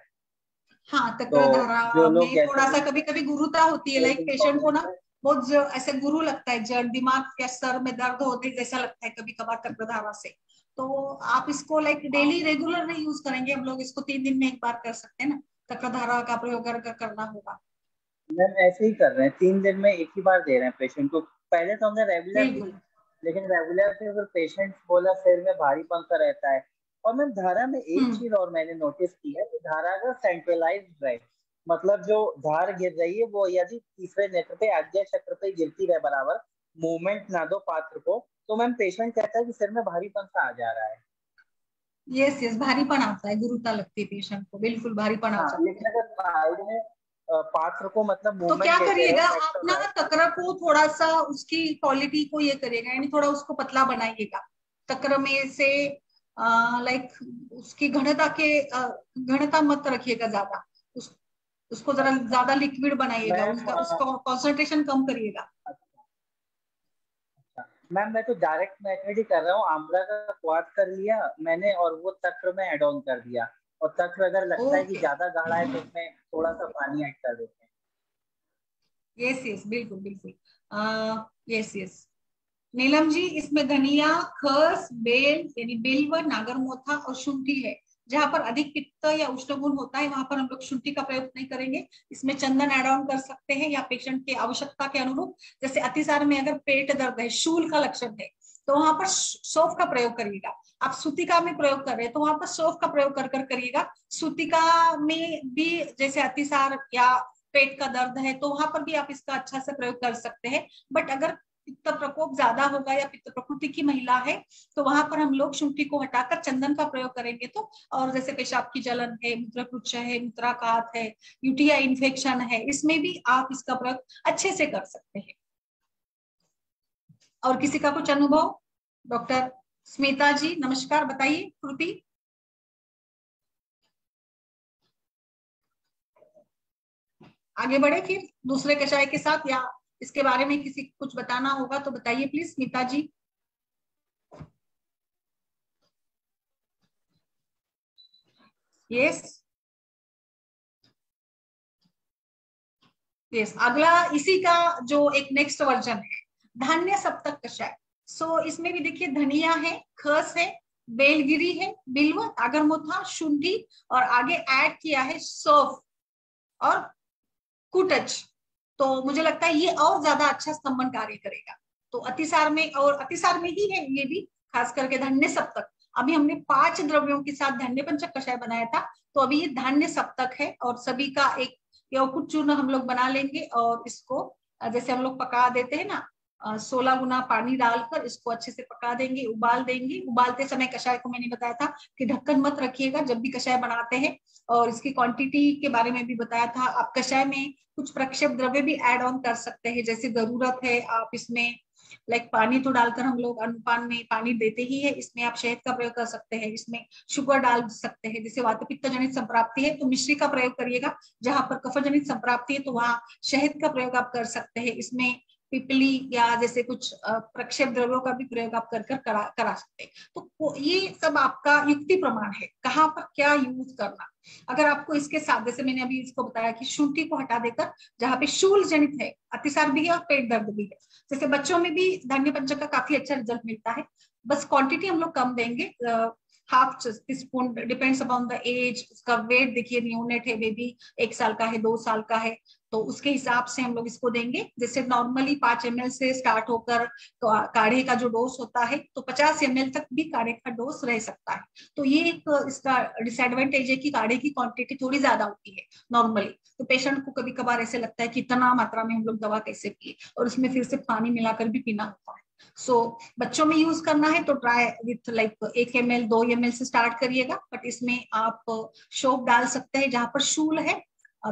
हाँ, तो जो चक्रधारा लोग में जैसे थोड़ा सा कभी कभी गुरुता होती है, लाइक पेशेंट को ना बहुत ऐसे गुरु लगता है, जड़ दिमाग या सर में दर्द होते जैसा लगता है कभी कभार चक्रधारा से। तो आप इसको लाइक डेली रेगुलर नहीं यूज करेंगे, हम लोग इसको 3 दिन में एक बार कर सकते हैं ना, चक्रधारा का प्रयोग कर करना होगा। मैम ऐसे ही कर रहे हैं, 3 दिन में एक ही बार दे रहे हैं पेशेंट को। पहले तो हमने रेगुलर दी, बिल्कुल। लेकिन रेगुलर से फिर पेशेंट बोला सिर में भारीपन सा रहता है। और मैम धारा में एक हम्म, चीज और मैंने नोटिस की है कि धारा अगर सेंट्रलाइज्ड रहे, मतलब जो धार गिर रही है वो यदि तीसरे नेत्र पे, आज्ञा चक्र पे गिरती रहे बराबर, मूवमेंट ना दो पात्र को, तो मैम पेशेंट कहता है कि सिर में भारीपन सा आ जा रहा है। यस यस, भारीपन आता है, गुरुता लगती है पेशेंट को, बिल्कुल भारीपन आ हाँ, जाता लेकिन है। अगर साइड में पात्र को मतलब तो क्या मूवमेंट देते रहे करिएगा आप सेंटर ना, राइट। तकर को थोड़ा सा उसकी क्वालिटी को ये करिएगा, यानी थोड़ा उसको पतला बनाइएगा, तकर में से लाइक उसकी घनता मत रखिएगा ज्यादा, उसको जरा ज्यादा लिक्विड बनाइएगा, उसका उसका कॉन्सेंट्रेशन कम करिएगा। मैम मैं तो डायरेक्ट मेथड ही कर रहा हूँ, आंवला का क्वाथ कर लिया मैंने और वो तक्र में ऐड ऑन कर दिया, और तक्र अगर लगता है कि ज्यादा गाढ़ा है तो उसमें थोड़ा सा पानी ऐड कर देते हैं। यस यस, बिल्कुल बिल्कुल, यस यस। नीलम जी, इसमें धनिया, खस, बेल यानी बिल्व, नागरमोथा और शुंठी है। जहां पर अधिक पित्त या उष्ण होता है वहां पर हम लोग शुंठी का प्रयोग नहीं करेंगे। इसमें चंदन एड ऑन कर सकते हैं या पेशेंट की आवश्यकता के अनुरूप, जैसे अतिसार में अगर पेट दर्द है, शूल का लक्षण है, तो वहां पर सौंफ का प्रयोग करिएगा। आप सूतिका में प्रयोग कर रहे हैं तो वहां पर सौंफ का प्रयोग कर कर करिएगा। सूतिका में भी जैसे अतिसार या पेट का दर्द है तो वहां पर भी आप इसका अच्छा से प्रयोग कर सकते हैं। बट अगर पित्त प्रकोप ज्यादा होगा या पित्त प्रकृति की महिला है तो वहां पर हम लोग शुंठी को हटाकर चंदन का प्रयोग करेंगे। तो और जैसे पेशाब की जलन है, मूत्रपुच्छ है, मूत्राघात है, यूटीआई इन्फेक्शन है, इसमें भी आप इसका प्रयोग अच्छे से कर सकते हैं। और किसी का कुछ अनुभव? डॉक्टर स्मिता जी नमस्कार, बताइए कृति। आगे बढ़े फिर दूसरे कषाय के साथ, या इसके बारे में किसी कुछ बताना होगा तो बताइए please Smita ji. Yes yes, अगला इसी का जो एक नेक्स्ट वर्जन है, धान्य सप्तक कषाय। सो इसमें भी देखिए धनिया है, खस है, बेलगिरी है, बिल्व, नागरमोथा, शुंठी और आगे ऐड किया है सौंफ और कुटच। तो मुझे लगता है ये और ज्यादा अच्छा स्तंभन कार्य करेगा। तो अतिसार में, और अतिसार में ही है ये भी, खास करके धान्य सप्तक। अभी हमने 5 द्रव्यों के साथ धान्य पंचक कषाय बनाया था, तो अभी ये धान्य सप्तक है और सभी का एक यौकुट चूर्ण हम लोग बना लेंगे और इसको जैसे हम लोग पका देते हैं ना, 16 गुना पानी डालकर इसको अच्छे से पका देंगे, उबाल देंगे। उबालते समय कषाय को मैंने बताया था कि ढक्कन मत रखिएगा जब भी कषाय बनाते हैं, और इसकी क्वांटिटी के बारे में भी बताया था। आप कषाय में कुछ प्रक्षेप द्रव्य भी ऐड ऑन कर सकते हैं, जैसे जरूरत है आप इसमें लाइक पानी तो डालकर हम लोग अनुपान में पानी देते ही है, इसमें आप शहद का प्रयोग कर सकते हैं, इसमें शुगर डाल सकते हैं। जैसे वात पित्त जनित संप्राप्ति है तो मिश्री का प्रयोग करिएगा, जहां पर कफ जनित संप्राप्ति है तो वहां शहद का प्रयोग आप कर सकते हैं। इसमें पिपली या जैसे कुछ प्रक्षेप द्रव्यों का भी प्रयोग आप कर करा सकते हैं। तो ये सब आपका युक्ति प्रमाण है, कहाँ पर क्या यूज करना। अगर आपको इसके साथ, जैसे मैंने अभी इसको बताया कि शुंठी को हटा देकर जहाँ पे शूल जनित है, अतिसार भी है और पेट दर्द भी है, जैसे बच्चों में भी धान्य पंचक का काफी अच्छा रिजल्ट मिलता है। बस क्वांटिटी हम लोग कम देंगे, half teaspoon, depends upon the age. उसका वेट देखिए, न्यूनेट है, बेबी 1 साल का है, 2 साल का है, तो उसके हिसाब से हम लोग इसको देंगे। जैसे नॉर्मली 5 ml से स्टार्ट होकर तो काढ़े का जो डोज होता है तो 50 ml तक भी काढ़े का डोज रह सकता है। तो ये एक इसका डिसएडवांटेज है कि काढ़े की क्वांटिटी थोड़ी ज्यादा होती है नॉर्मली, तो पेशेंट को कभी कभार ऐसे लगता है कि इतना मात्रा में हम लोग दवा कैसे पिए, और उसमें फिर से पानी मिलाकर भी पीना होता है। सो बच्चों में यूज करना है तो try with like 1 ml 2 ml से स्टार्ट करिएगा। बट इसमें आप शोप डाल सकते हैं, जहां पर शूल है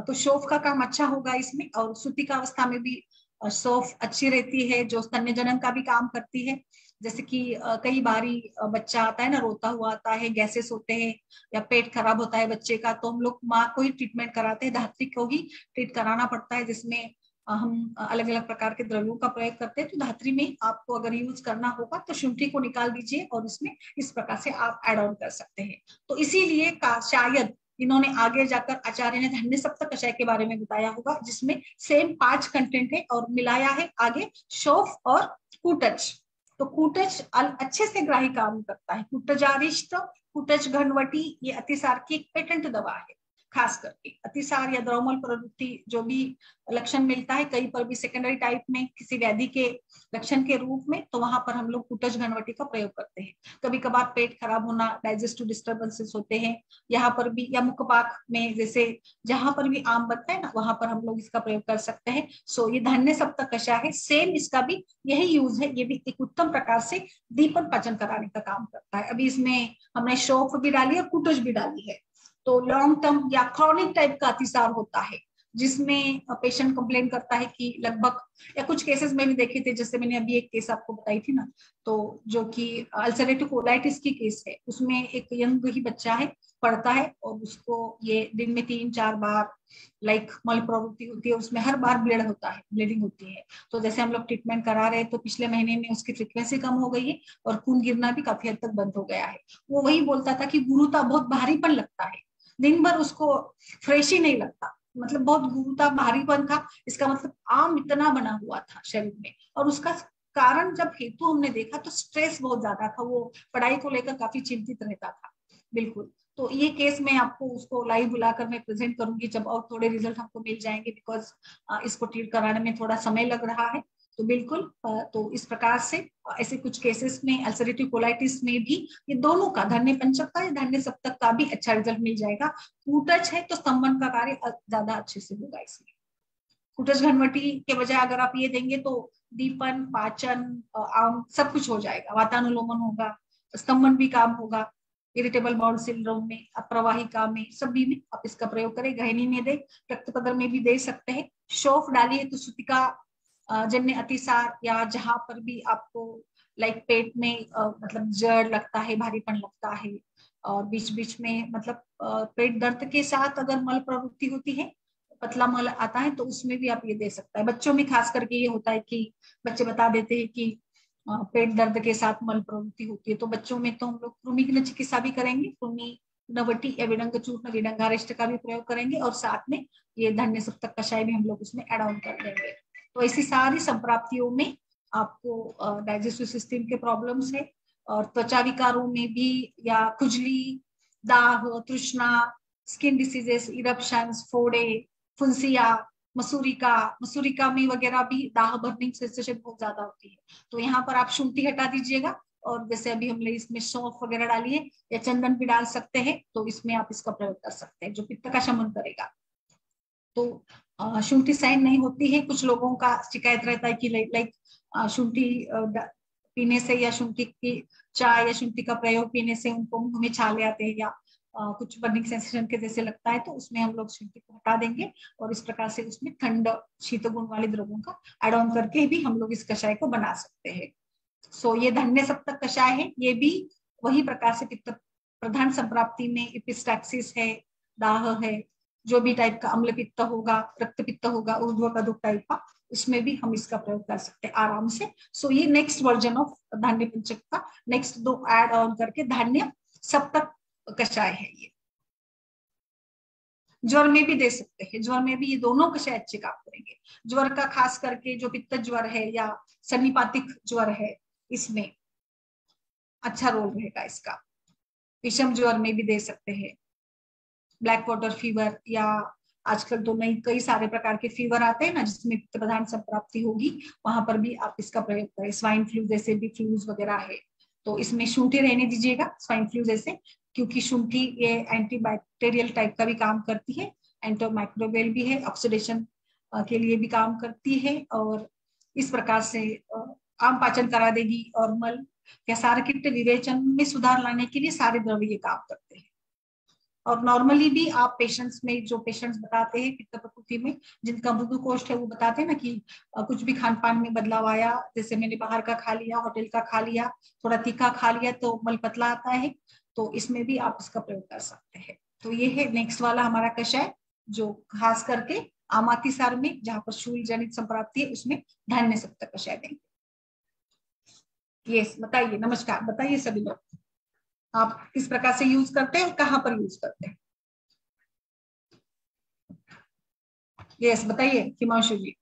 तो शोफ का काम अच्छा होगा इसमें। और सूतिका अवस्था में भी सौंफ अच्छी रहती है, जो स्तन्य जनन का भी काम करती है। जैसे कि कई बारी बच्चा आता है ना, रोता हुआ आता है, गैसेस होते हैं या पेट खराब होता है बच्चे का, तो हम लोग माँ को ही ट्रीटमेंट कराते हैं, धात्री को ही ट्रीट कराना पड़ता है, जिसमें हम अलग अलग प्रकार के द्रव्यों का प्रयोग करते हैं। तो धात्री में आपको अगर यूज करना होगा तो शुंठी को निकाल दीजिए और इसमें इस प्रकार से आप एड ऑन कर सकते हैं। तो इसीलिए शायद इन्होंने आगे जाकर आचार्य ने धान्य सप्तक कषाय के बारे में बताया होगा, जिसमें सेम 5 कंटेंट है और मिलाया है आगे शौफ और कुटच। तो कुटच अच्छे से ग्राही काम करता है। कुटजारिष्ट, कुटच घनवटी, ये अतिसार की एक पेटेंट दवा है। खास करके अतिसार या द्रवमल प्रवृत्ति जो भी लक्षण मिलता है कहीं पर भी सेकेंडरी टाइप में किसी व्याधि के लक्षण के रूप में, तो वहां पर हम लोग कुटच घनवटी का प्रयोग करते हैं। कभी कभार पेट खराब होना, डाइजेस्टिव डिस्टर्बेंसेस होते हैं यहाँ पर भी, या मुखपाक में जैसे जहां पर भी आम बनता है ना, वहां पर हम लोग इसका प्रयोग कर सकते हैं। सो ये धान्य सप्तक कषाय है, सेम इसका भी यही यूज है। ये भी एक उत्तम प्रकार से दीपन पाचन कराने का काम करता है। अभी इसमें हमने शौफ भी डाली और कुटच भी डाली है। तो लॉन्ग टर्म या क्रॉनिक टाइप का अतिसार होता है जिसमें पेशेंट कंप्लेन करता है कि लगभग, या कुछ केसेस में भी देखे थे, जैसे मैंने अभी एक केस आपको बताई थी ना, तो जो कि अल्सरेटिव कोलाइटिस की केस है, उसमें एक यंग ही बच्चा है, पढ़ता है, और उसको ये दिन में 3-4 बार लाइक मल प्रवृत्ति होती है, उसमें हर बार ब्लीडिंग होती है। तो जैसे हम लोग ट्रीटमेंट करा रहे हैं, तो पिछले महीने में उसकी फ्रिक्वेंसी कम हो गई है और खून गिरना भी काफी हद तक बंद हो गया है। वो वही बोलता था कि गुरुता बहुत भारीपन लगता है, दिन भर उसको फ्रेश ही नहीं लगता, मतलब बहुत गुरुता भारीपन था। इसका मतलब आम इतना बना हुआ था शरीर में, और उसका कारण जब हेतु हमने देखा तो स्ट्रेस बहुत ज्यादा था, वो पढ़ाई को लेकर काफी चिंतित रहता था। बिल्कुल। तो ये केस मैं आपको उसको लाइव बुलाकर मैं प्रेजेंट करूंगी जब और थोड़े रिजल्ट हमको मिल जाएंगे, बिकॉज इसको ट्रीट कराने में थोड़ा समय लग रहा है। तो बिल्कुल, तो इस प्रकार से ऐसे कुछ केसेस में अल्सरेटिव कोलाइटिस में भी ये दोनों का, धान्य पंचक का या धान्य सप्तक का भी अच्छा रिजल्ट मिल जाएगा। कूटज है तो स्तंभन का कार्य ज्यादा अच्छे से होगा इसमें। कुटज घनवटी के बजाय अगर आप ये देंगे तो दीपन, पाचन, आम सब कुछ हो जाएगा, वातानुलोमन होगा, स्तंभन भी काम होगा, इरिटेबल बाउल सिंड्रोम में, अप्रवाहिका में, सभी में आप इसका प्रयोग करें। गहनी में दे, रक्त पदर में भी दे सकते हैं। शौफ डालिए तो सुतिका जन्य अतिसार, या जहां पर भी आपको लाइक पेट में मतलब जड़ लगता है, भारीपन लगता है, और बीच बीच में मतलब पेट दर्द के साथ अगर मल प्रवृत्ति होती है, पतला मल आता है, तो उसमें भी आप ये दे सकता है। बच्चों में खास करके ये होता है कि बच्चे बता देते हैं कि पेट दर्द के साथ मल प्रवृत्ति होती है, तो बच्चों में तो हम लोग कृमि चिकित्सा भी करेंगे, कृमि नवटी या विडंग चूर्ण विडंगारिष्ट का भी प्रयोग करेंगे, और साथ में ये धान्य सप्तक कषाय भी हम लोग उसमें एड ऑन कर देंगे। तो ऐसी सारी संप्राप्तियों में आपको डाइजेस्टिव सिस्टम के प्रॉब्लम्स है, और त्वचा विकारों में भी, या खुजली, दाह, तृष्णा, स्किन डिसीजेस, इरप्शंस, फोड़े, फुंसिया, मसूरिका में वगैरह भी दाह, बर्निंग सेंसेशन बहुत ज्यादा होती है। तो यहाँ पर आप शुंठी हटा दीजिएगा, और जैसे अभी हमने इसमें सौंफ वगैरह डाली है, या चंदन भी डाल सकते हैं, तो इसमें आप इसका प्रयोग कर सकते हैं, जो पित्त का शमन करेगा। तो शुंठी सहन नहीं होती है, कुछ लोगों का शिकायत रहता है कि लाइक शुंठी पीने से, या शुंठी की चाय या शुंठी का प्रयोग पीने से उनको मुंह में छाले आते हैं, या कुछ बर्निंग सेंसेशन के जैसे लगता है, तो उसमें हम लोग शुंठी को हटा देंगे, और इस प्रकार से उसमें ठंड शीत गुण वाले द्रव्यों का एड ऑन करके भी हम लोग इस कषाय को बना सकते हैं। सो ये धान्य सप्तक कषाय है, ये भी वही प्रकार से पित्त प्रधान संप्राप्ति में एपिस्टैक्सिस है, दाह है, जो भी टाइप का अम्ल पित्त होगा, रक्त पित्त होगा, ऊर्ध्व कदुक टाइप का, इसमें भी हम इसका प्रयोग कर सकते हैं आराम से। सो ये नेक्स्ट वर्जन ऑफ धान्य पंचक का नेक्स्ट 2 एड ऑन करके धान्य सप्तक कषाय है। ये ज्वर में भी दे सकते हैं, ज्वर में भी ये दोनों कषाय अच्छे काम करेंगे। ज्वर का खास करके जो पित्त ज्वर है या सन्निपातिक ज्वर है, इसमें अच्छा रोल रहेगा इसका। विषम ज्वर में भी दे सकते हैं, ब्लैक वाटर फीवर, या आजकल तो नई कई सारे प्रकार के फीवर आते हैं ना, जिसमें पित्त प्रधान संप्राप्ति होगी, वहां पर भी आप इसका प्रयोग करें। स्वाइन फ्लू जैसे भी फ्लूज वगैरह है, तो इसमें शुंठी रहने दीजिएगा, स्वाइन फ्लू जैसे, क्योंकि शुंठी ये एंटीबैक्टीरियल टाइप का भी काम करती है, एंटीमाइक्रोबियल भी है, ऑक्सीडेशन के लिए भी काम करती है, और इस प्रकार से आम पाचन करा देगी, और मल या सारकिट विवेचन में सुधार लाने के लिए सारे द्रव्य ये काम करते हैं। और नॉर्मली भी आप पेशेंट्स में, जो पेशेंट्स बताते हैं पित्त प्रकृति में जिनका मृदु कोष्ठ है, वो बताते हैं ना कि कुछ भी खान पान में बदलाव आया, जैसे मैंने बाहर का खा लिया, होटल का खा लिया, थोड़ा तीखा खा लिया, तो मल पतला आता है, तो इसमें भी आप इसका प्रयोग कर सकते हैं। तो ये है नेक्स्ट वाला हमारा कषाय, जो खास करके आमातिसार में जहां पर शूल जनित संप्राप्ति है, उसमें धान्य सप्तक कषाय देंगे। यस, बताइए, नमस्कार, बताइए सभी लोग, आप किस प्रकार से यूज करते हैं और कहां पर यूज करते हैं? यस, बताइए हिमांशु जी।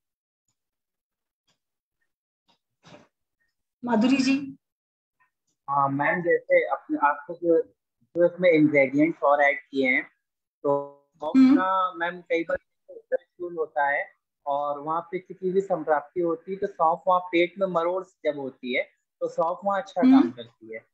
माधुरी जी। हाँ मैम, जैसे अपने आपको जो इसमें इंग्रेडिएंट्स और ऐड किए हैं, तो सॉफ्ट का मैम कई बार यूज होता है, और वहाँ पे किसी भी संप्राप्ति होती है तो सौंफ वहाँ पेट में मरोड़ जब होती है, तो सौंफ वहाँ अच्छा काम करती है।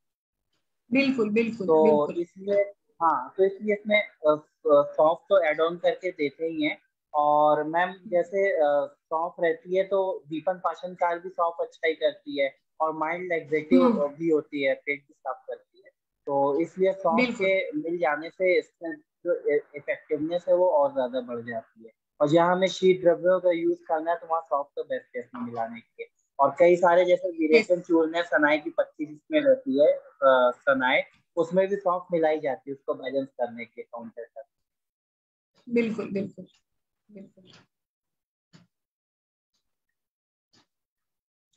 बिल्कुल बिल्कुल तो बिल्कुल। इसलिए, हाँ, तो इसलिए इसमें सौंफ तो ऐड ऑन करके देते ही हैं। और मैम जैसे सौंफ रहती है तो दीपन पाचन कार्य भी सौंफ अच्छा ही करती है, और माइल्ड लैक्सेटिव भी होती है, पेट भी साफ करती है। तो इसलिए सौंफ बिल्कुल के मिल जाने से इसमें जो इफेक्टिवनेस है वो और ज्यादा बढ़ जाती है, और जहाँ हमें शीत द्रव्यों का यूज करना है तो वहाँ सौंफ तो बेस्ट है इसमें मिलाने के लिए। और कई सारे जैसे यस, विरेचन चूर्ण है, सनाई की पत्ती जिसमें रहती है सनाई, उसमें भी सौंफ मिलाई जाती है उसको बैलेंस करने के काउंटर पर। बिल्कुल बिल्कुल बिल्कुल।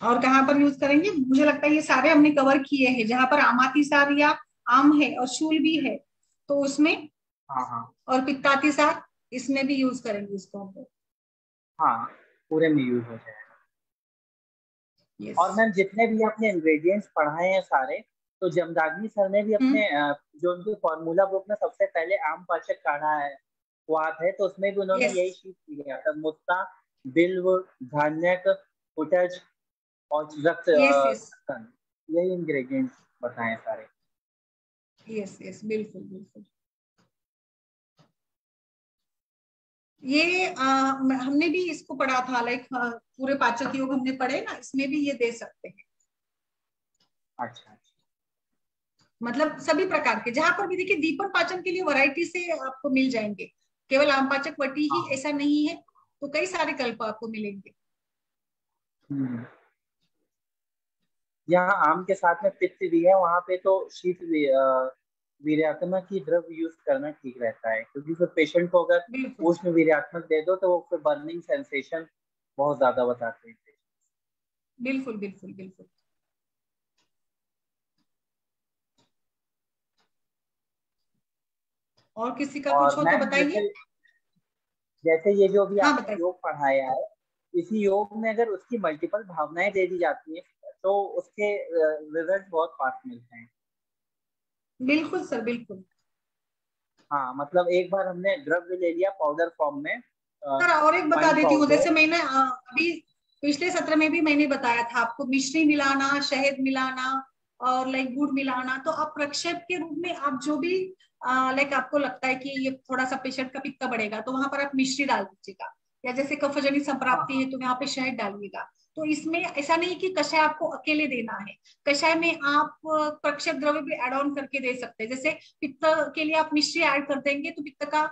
और कहाँ पर यूज करेंगे? मुझे लगता है ये सारे हमने कवर किए हैं, जहां पर आमातिसार या आम है और शूल भी है तो उसमें, हाँ हाँ। और पित्तातिसार इसमें भी यूज करेंगे इसको हम लोग। हाँ, पूरे में यूज हो जाएगा। यस। और मैम जितने भी आपने इंग्रेडिएंट्स पढ़ाए हैं सारे, तो जमदाग्नि सर ने भी हम्म। अपने जो उनके फॉर्मूला बुक में सबसे पहले आम पाचक काढ़ा है स्वाद है, तो उसमें भी उन्होंने यस यही चीज किया था। मुत्ता, बिल्व, धान्यक, कुटज और रक्त यस यस स्तन, यही इंग्रेडिएंट्स बताए सारे। यस यस, बिल्कुल बिल्कुल। ये हमने भी इसको पढ़ा था, लाइक पूरे पाचक योग हमने पढ़े ना, इसमें भी ये दे सकते हैं। अच्छा अच्छा। मतलब सभी प्रकार के, जहां पर भी देखिए दीपक पाचन के लिए वैरायटी से आपको मिल जाएंगे, केवल आम पाचक वटी ही हाँ। ऐसा नहीं है, तो कई सारे कल्प आपको मिलेंगे। हम्म। यहाँ आम के साथ में पित्त भी है, वहां पे तो शीत वीर्यात्मक की द्रव्य यूज करना ठीक रहता है, क्योंकि फिर पेशेंट को अगर बिल्कुल उष्ण वीर्यात्मक दे दो तो वो फिर बर्निंग सेंसेशन बहुत ज्यादा बताते हैं। बिल्कुल बिल्कुल बिल्कुल। और किसी का कुछ और हो तो मैम बताइए। जैसे जैसे ये जो भी हाँ आपने बताइए। योग पढ़ाया है, इसी योग में अगर उसकी मल्टीपल भावनाएं दे दी जाती हैं तो उसके रिजल्ट बहुत फास्ट मिलते हैं। बिल्कुल सर बिल्कुल। हाँ, मतलब एक बार हमने द्रव्य ले लिया पाउडर फॉर्म में, सर और एक बता फाइन देती हूँ, पाउडर। जैसे मैंने अभी पिछले सत्र में भी मैंने बताया था आपको, मिश्री मिलाना, शहद मिलाना और लाइक गुड़ मिलाना, तो आप प्रक्षेप के रूप में आप जो भी लाइक आपको लगता है कि ये थोड़ा सा पेशेंट का पित्त बढ़ेगा तो वहां पर आप मिश्री डाल दीजिएगा, या जैसे कफजनी हाँ संप्राप्ति है हाँ। तो यहाँ पे शहद डालिएगा। तो इसमें ऐसा नहीं कि कषाय आपको अकेले देना है, कषाय में आप प्रक्षेप द्रव्य भी एड ऑन करके दे सकते हैं। जैसे पित्त के लिए आप मिश्री ऐड कर देंगे तो पित्त का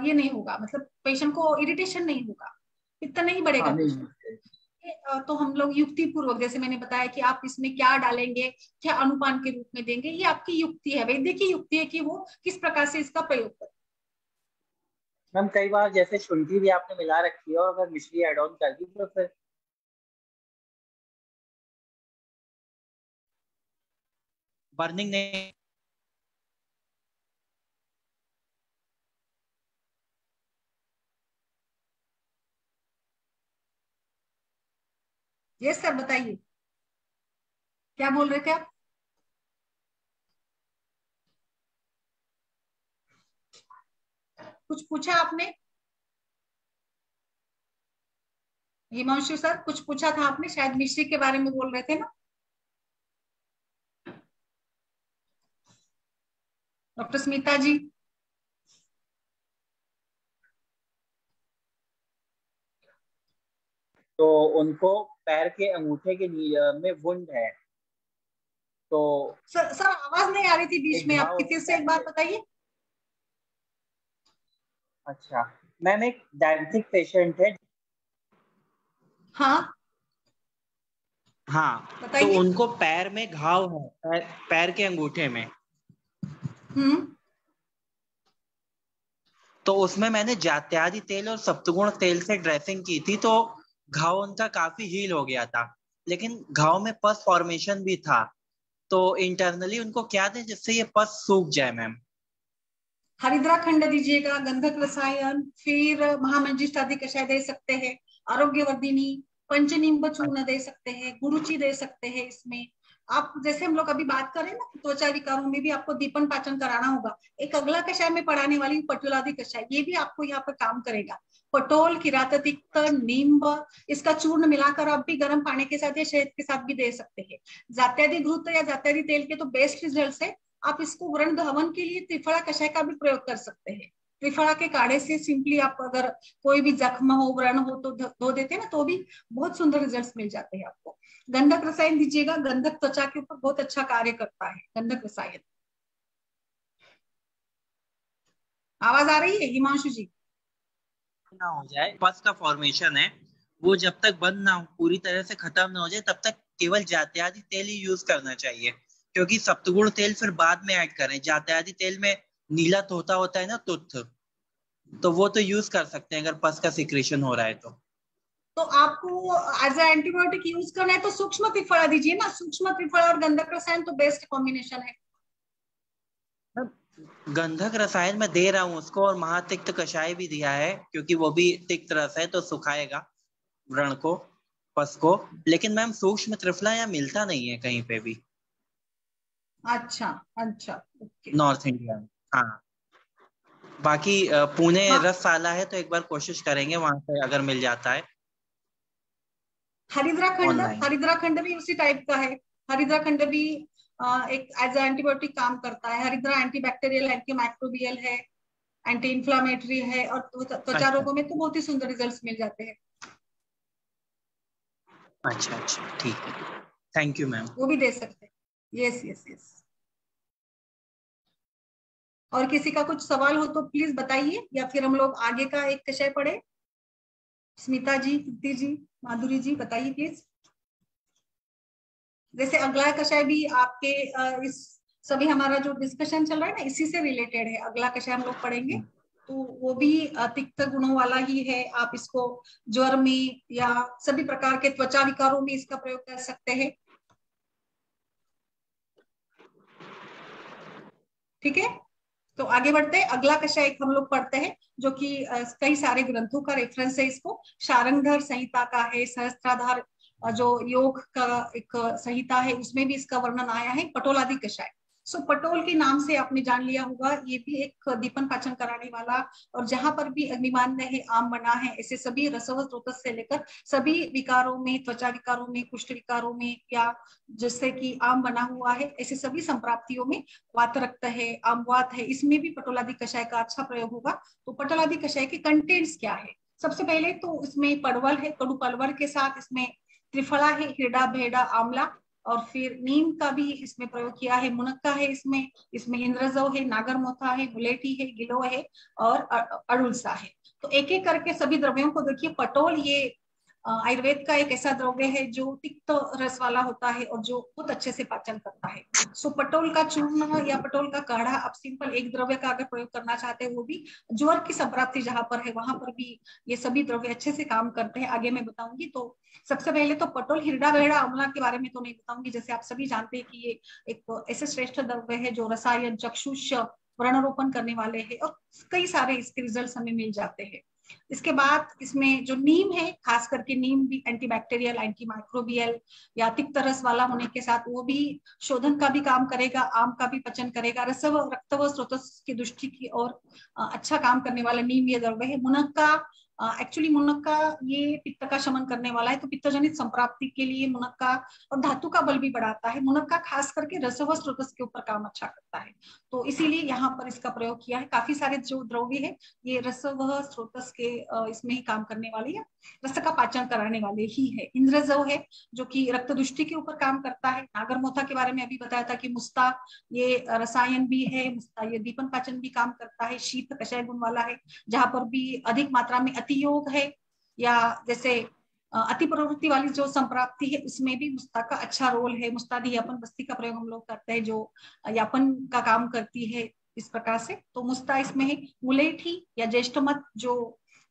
ये नहीं होगा, मतलब पेशेंट को इरिटेशन नहीं होगा, इतना नहीं बढ़ेगा हाँ नहीं पेशेंट। तो हम लोग युक्ति पूर्वक, जैसे मैंने बताया कि आप इसमें क्या डालेंगे, क्या अनुपान के रूप में देंगे, ये आपकी युक्ति है, वैद्य की युक्ति है कि वो किस प्रकार से इसका प्रयोग करें। मैम कई बार जैसे शुंठी भी आपने मिला रखी है और अगर मिश्री एड ऑन कर दी तो फिर बर्निंग नहीं। यस सर बताइए, क्या बोल रहे थे आप? कुछ पूछा आपने? हिमांशु सर कुछ पूछा था आपने, शायद मिश्री के बारे में बोल रहे थे ना, डॉक्टर स्मिता जी? तो उनको पैर के अंगूठे के में वुंड है, तो सर आवाज नहीं आ रही थी बीच एक में घाव आपकी, उस फिर से पैर एक बार पे। बताइए। अच्छा मैम, एक डायबिटिक पेशेंट है। हाँ हाँ, तो बताइए। उनको पैर में घाव है, पैर के अंगूठे में। हम्म। तो उसमें मैंने जात्यादि तेल और सप्तगुण तेल से ड्रेसिंग की थी, तो घाव उनका काफी हील हो गया था। लेकिन घाव में पस फॉर्मेशन भी था, तो इंटरनली उनको क्या दें जिससे ये पस सूख जाए मैम? हरिद्रा खंड दीजिएगा, गंधक रसायन, फिर महामंजिष्ठादि कषाय दे सकते हैं, आरोग्यवर्धिनी, पंचनिम्ब चूर्ण दे सकते हैं, गुरुचि दे सकते हैं। इसमें आप जैसे हम लोग अभी बात करें ना त्वचा विकारों में भी आपको दीपन पाचन कराना होगा, एक अगला कषाय में पढ़ाने वाली पटोलादि कषाय, ये भी आपको यहाँ पर काम करेगा। पटोल, किराततिक्त, नींब, इसका चूर्ण मिलाकर आप भी गर्म पानी के साथ या शहद के साथ भी दे सकते हैं। जात्यादि घृत या जात्यादि तेल के तो बेस्ट रिजल्ट है। आप इसको व्रण धावन के लिए त्रिफला कषाय का भी प्रयोग कर सकते हैं। त्रिफला के काढ़े से सिंपली आप अगर कोई भी जख्म हो, व्रण हो तो धो देते हैं ना, तो भी बहुत सुंदर रिजल्ट्स मिल जाते हैं आपको। गंधक रसायन दीजिएगा, गंधक त्वचा के ऊपर बहुत अच्छा कार्य करता है गंधक रसायन। आवाज आ रही है हिमांशु जी? ना हो जाए, पस का फॉर्मेशन है वो जब तक बंद ना हो, पूरी तरह से खत्म ना हो जाए, तब तक केवल जात्यादि तेल ही यूज करना चाहिए। क्योंकि सप्तगुण तेल फिर बाद में ऐड करें। जात्यादि तेल में नीला तोता होता है ना, तुथ, तो वो तो यूज कर सकते हैं अगर पस का सिक्रेशन हो रहा है तो आपको एज ए एंटीबायोटिक यूज करना है तो सूक्ष्म त्रिफला दीजिए ना। सूक्ष्म त्रिफला और गंधक रसायन तो बेस्ट कॉम्बिनेशन है। गंधक रसायन में दे रहा हूँ उसको, और महातिक्त कषाय भी दिया है, क्योंकि वो भी तिक्त रस है तो सुखाएगा व्रण को, पस को। लेकिन मैम सूक्ष्म त्रिफला यहाँ मिलता नहीं है कहीं पे भी। अच्छा अच्छा, ओके। नॉर्थ इंडिया में, हाँ। बाकी पुणे हाँ, रसशाला है तो एक बार कोशिश करेंगे वहां से अगर मिल जाता है हरिद्रा खंड, ऑनलाइन। हरिद्रा खंड भी उसी टाइप का है। हरिद्रा खंड भी एक एज एंटीबायोटिक काम करता है। हरिद्रा एंटीबैक्टीरियल, एंटी माइक्रोबियल है, एंटी इंफ्लामेटरी है, और त्वचा अच्छा रोगों में तो बहुत ही सुंदर रिजल्ट्स मिल जाते हैं। अच्छा अच्छा, ठीक है, थैंक यू मैम। वो भी दे सकते हैं। Yes yes yes. और किसी का कुछ सवाल हो तो प्लीज बताइए, या फिर हम लोग आगे का एक विषय पढ़े। स्मिता जी, कृति जी, माधुरी जी, बताइए प्लीज। जैसे अगला कषाय भी आपके इस सभी हमारा जो डिस्कशन चल रहा है ना, इसी से रिलेटेड है। अगला कषाय हम लोग पढ़ेंगे तो वो भी तिक्त गुणों वाला ही है। आप इसको ज्वर में या सभी प्रकार के त्वचा विकारों में इसका प्रयोग कर सकते हैं। ठीक है, तो आगे बढ़ते हैं। अगला कषाय एक हम लोग पढ़ते हैं जो कि कई सारे ग्रंथों का रेफरेंस है इसको। शारंगधर संहिता का है, सहस्त्राधार जो योग का एक संहिता है उसमें भी इसका वर्णन आया है। पटोलादि कषाय, सो पटोल के नाम से आपने जान लिया होगा, ये भी एक दीपन पाचन कराने वाला, और जहां पर भी अग्निमान्य है, आम बना है, ऐसे सभी रसव स्रोत से लेकर सभी विकारों में, त्वचा विकारों में, कुष्ठ विकारों में, या जिससे कि आम बना हुआ है, ऐसे सभी संप्राप्तियों में, वात रक्त है, आमवात है, इसमें भी पटोलादि कषाय का अच्छा प्रयोग होगा। तो पटोलादि कषाय के कंटेंट्स क्या है? सबसे पहले तो इसमें पड़वल है, कड़ू पलवल के साथ इसमें त्रिफला है, हिरडा भेड़ा आंवला, और फिर नीम का भी इसमें प्रयोग किया है, मुनक्का है इसमें, इसमें इंद्रजव है, नागरमोथा है, मुलेठी है, गिलो है, और अड़ुलसा है। तो एक एक करके सभी द्रव्यों को देखिए। पटोल ये आयुर्वेद का एक ऐसा द्रव्य है जो तिक्त रस वाला होता है और जो बहुत अच्छे से पाचन करता है। सो पटोल का चूर्ण या पटोल का काढ़ा, आप सिंपल एक द्रव्य का अगर प्रयोग करना चाहते हैं, वो भी ज्वर की संप्राप्ति जहां पर है वहां पर भी ये सभी द्रव्य अच्छे से काम करते हैं। आगे मैं बताऊंगी। तो सबसे पहले तो पटोल, हिरडा बेहड़ा आंवला के बारे में तो नहीं बताऊंगी। जैसे आप सभी जानते हैं कि ये एक ऐसे श्रेष्ठ द्रव्य है जो रसायन, चक्षुष, व्रणरोपण करने वाले हैं, और कई सारे इसके रिजल्ट हमें मिल जाते हैं। इसके बाद इसमें जो नीम है, खास करके नीम भी एंटीबैक्टीरियल, एंटी माइक्रोबियल या तिक्त रस वाला होने के साथ वो भी शोधन का भी काम करेगा, आम का भी पचन करेगा, रसव रक्तव स्रोत की दृष्टि की और अच्छा काम करने वाला नीम ये द्रव्य है। मुनक्का, एक्चुअली मुनक्का ये पित्त का शमन करने वाला है, तो पित्त जनित संप्राप्ति के लिए मुनक्का, और धातु का बल भी बढ़ाता है। मुनक्का खास करके रसव स्रोत के ऊपर काम अच्छा करता है, तो इसीलिए यहाँ पर इसका प्रयोग किया है। काफी सारे जो द्रव्य है ये रसव स्रोत के इसमें ही काम करने वाले है, रस का पाचन कराने वाले ही है। इंद्रजव है जो कि रक्त दृष्टि के ऊपर काम करता है। नागरमोथा के बारे में अभी बताया था कि मुस्ता ये रसायन भी है, मुस्ता ये दीपन पाचन भी काम करता है, शीत कषाय गुण वाला है। जहां पर भी अधिक मात्रा में अतियोग है, या जैसे अति प्रवृत्ति वाली जो संप्राप्ति है, उसमें भी मुस्ता का अच्छा रोल है। मुस्तादी यापन बस्ती का प्रयोग हम लोग करते हैं जो यापन का काम करती है इस प्रकार से। तो मुस्ता इसमें है। मुलेठी या ज्येष्ठमत जो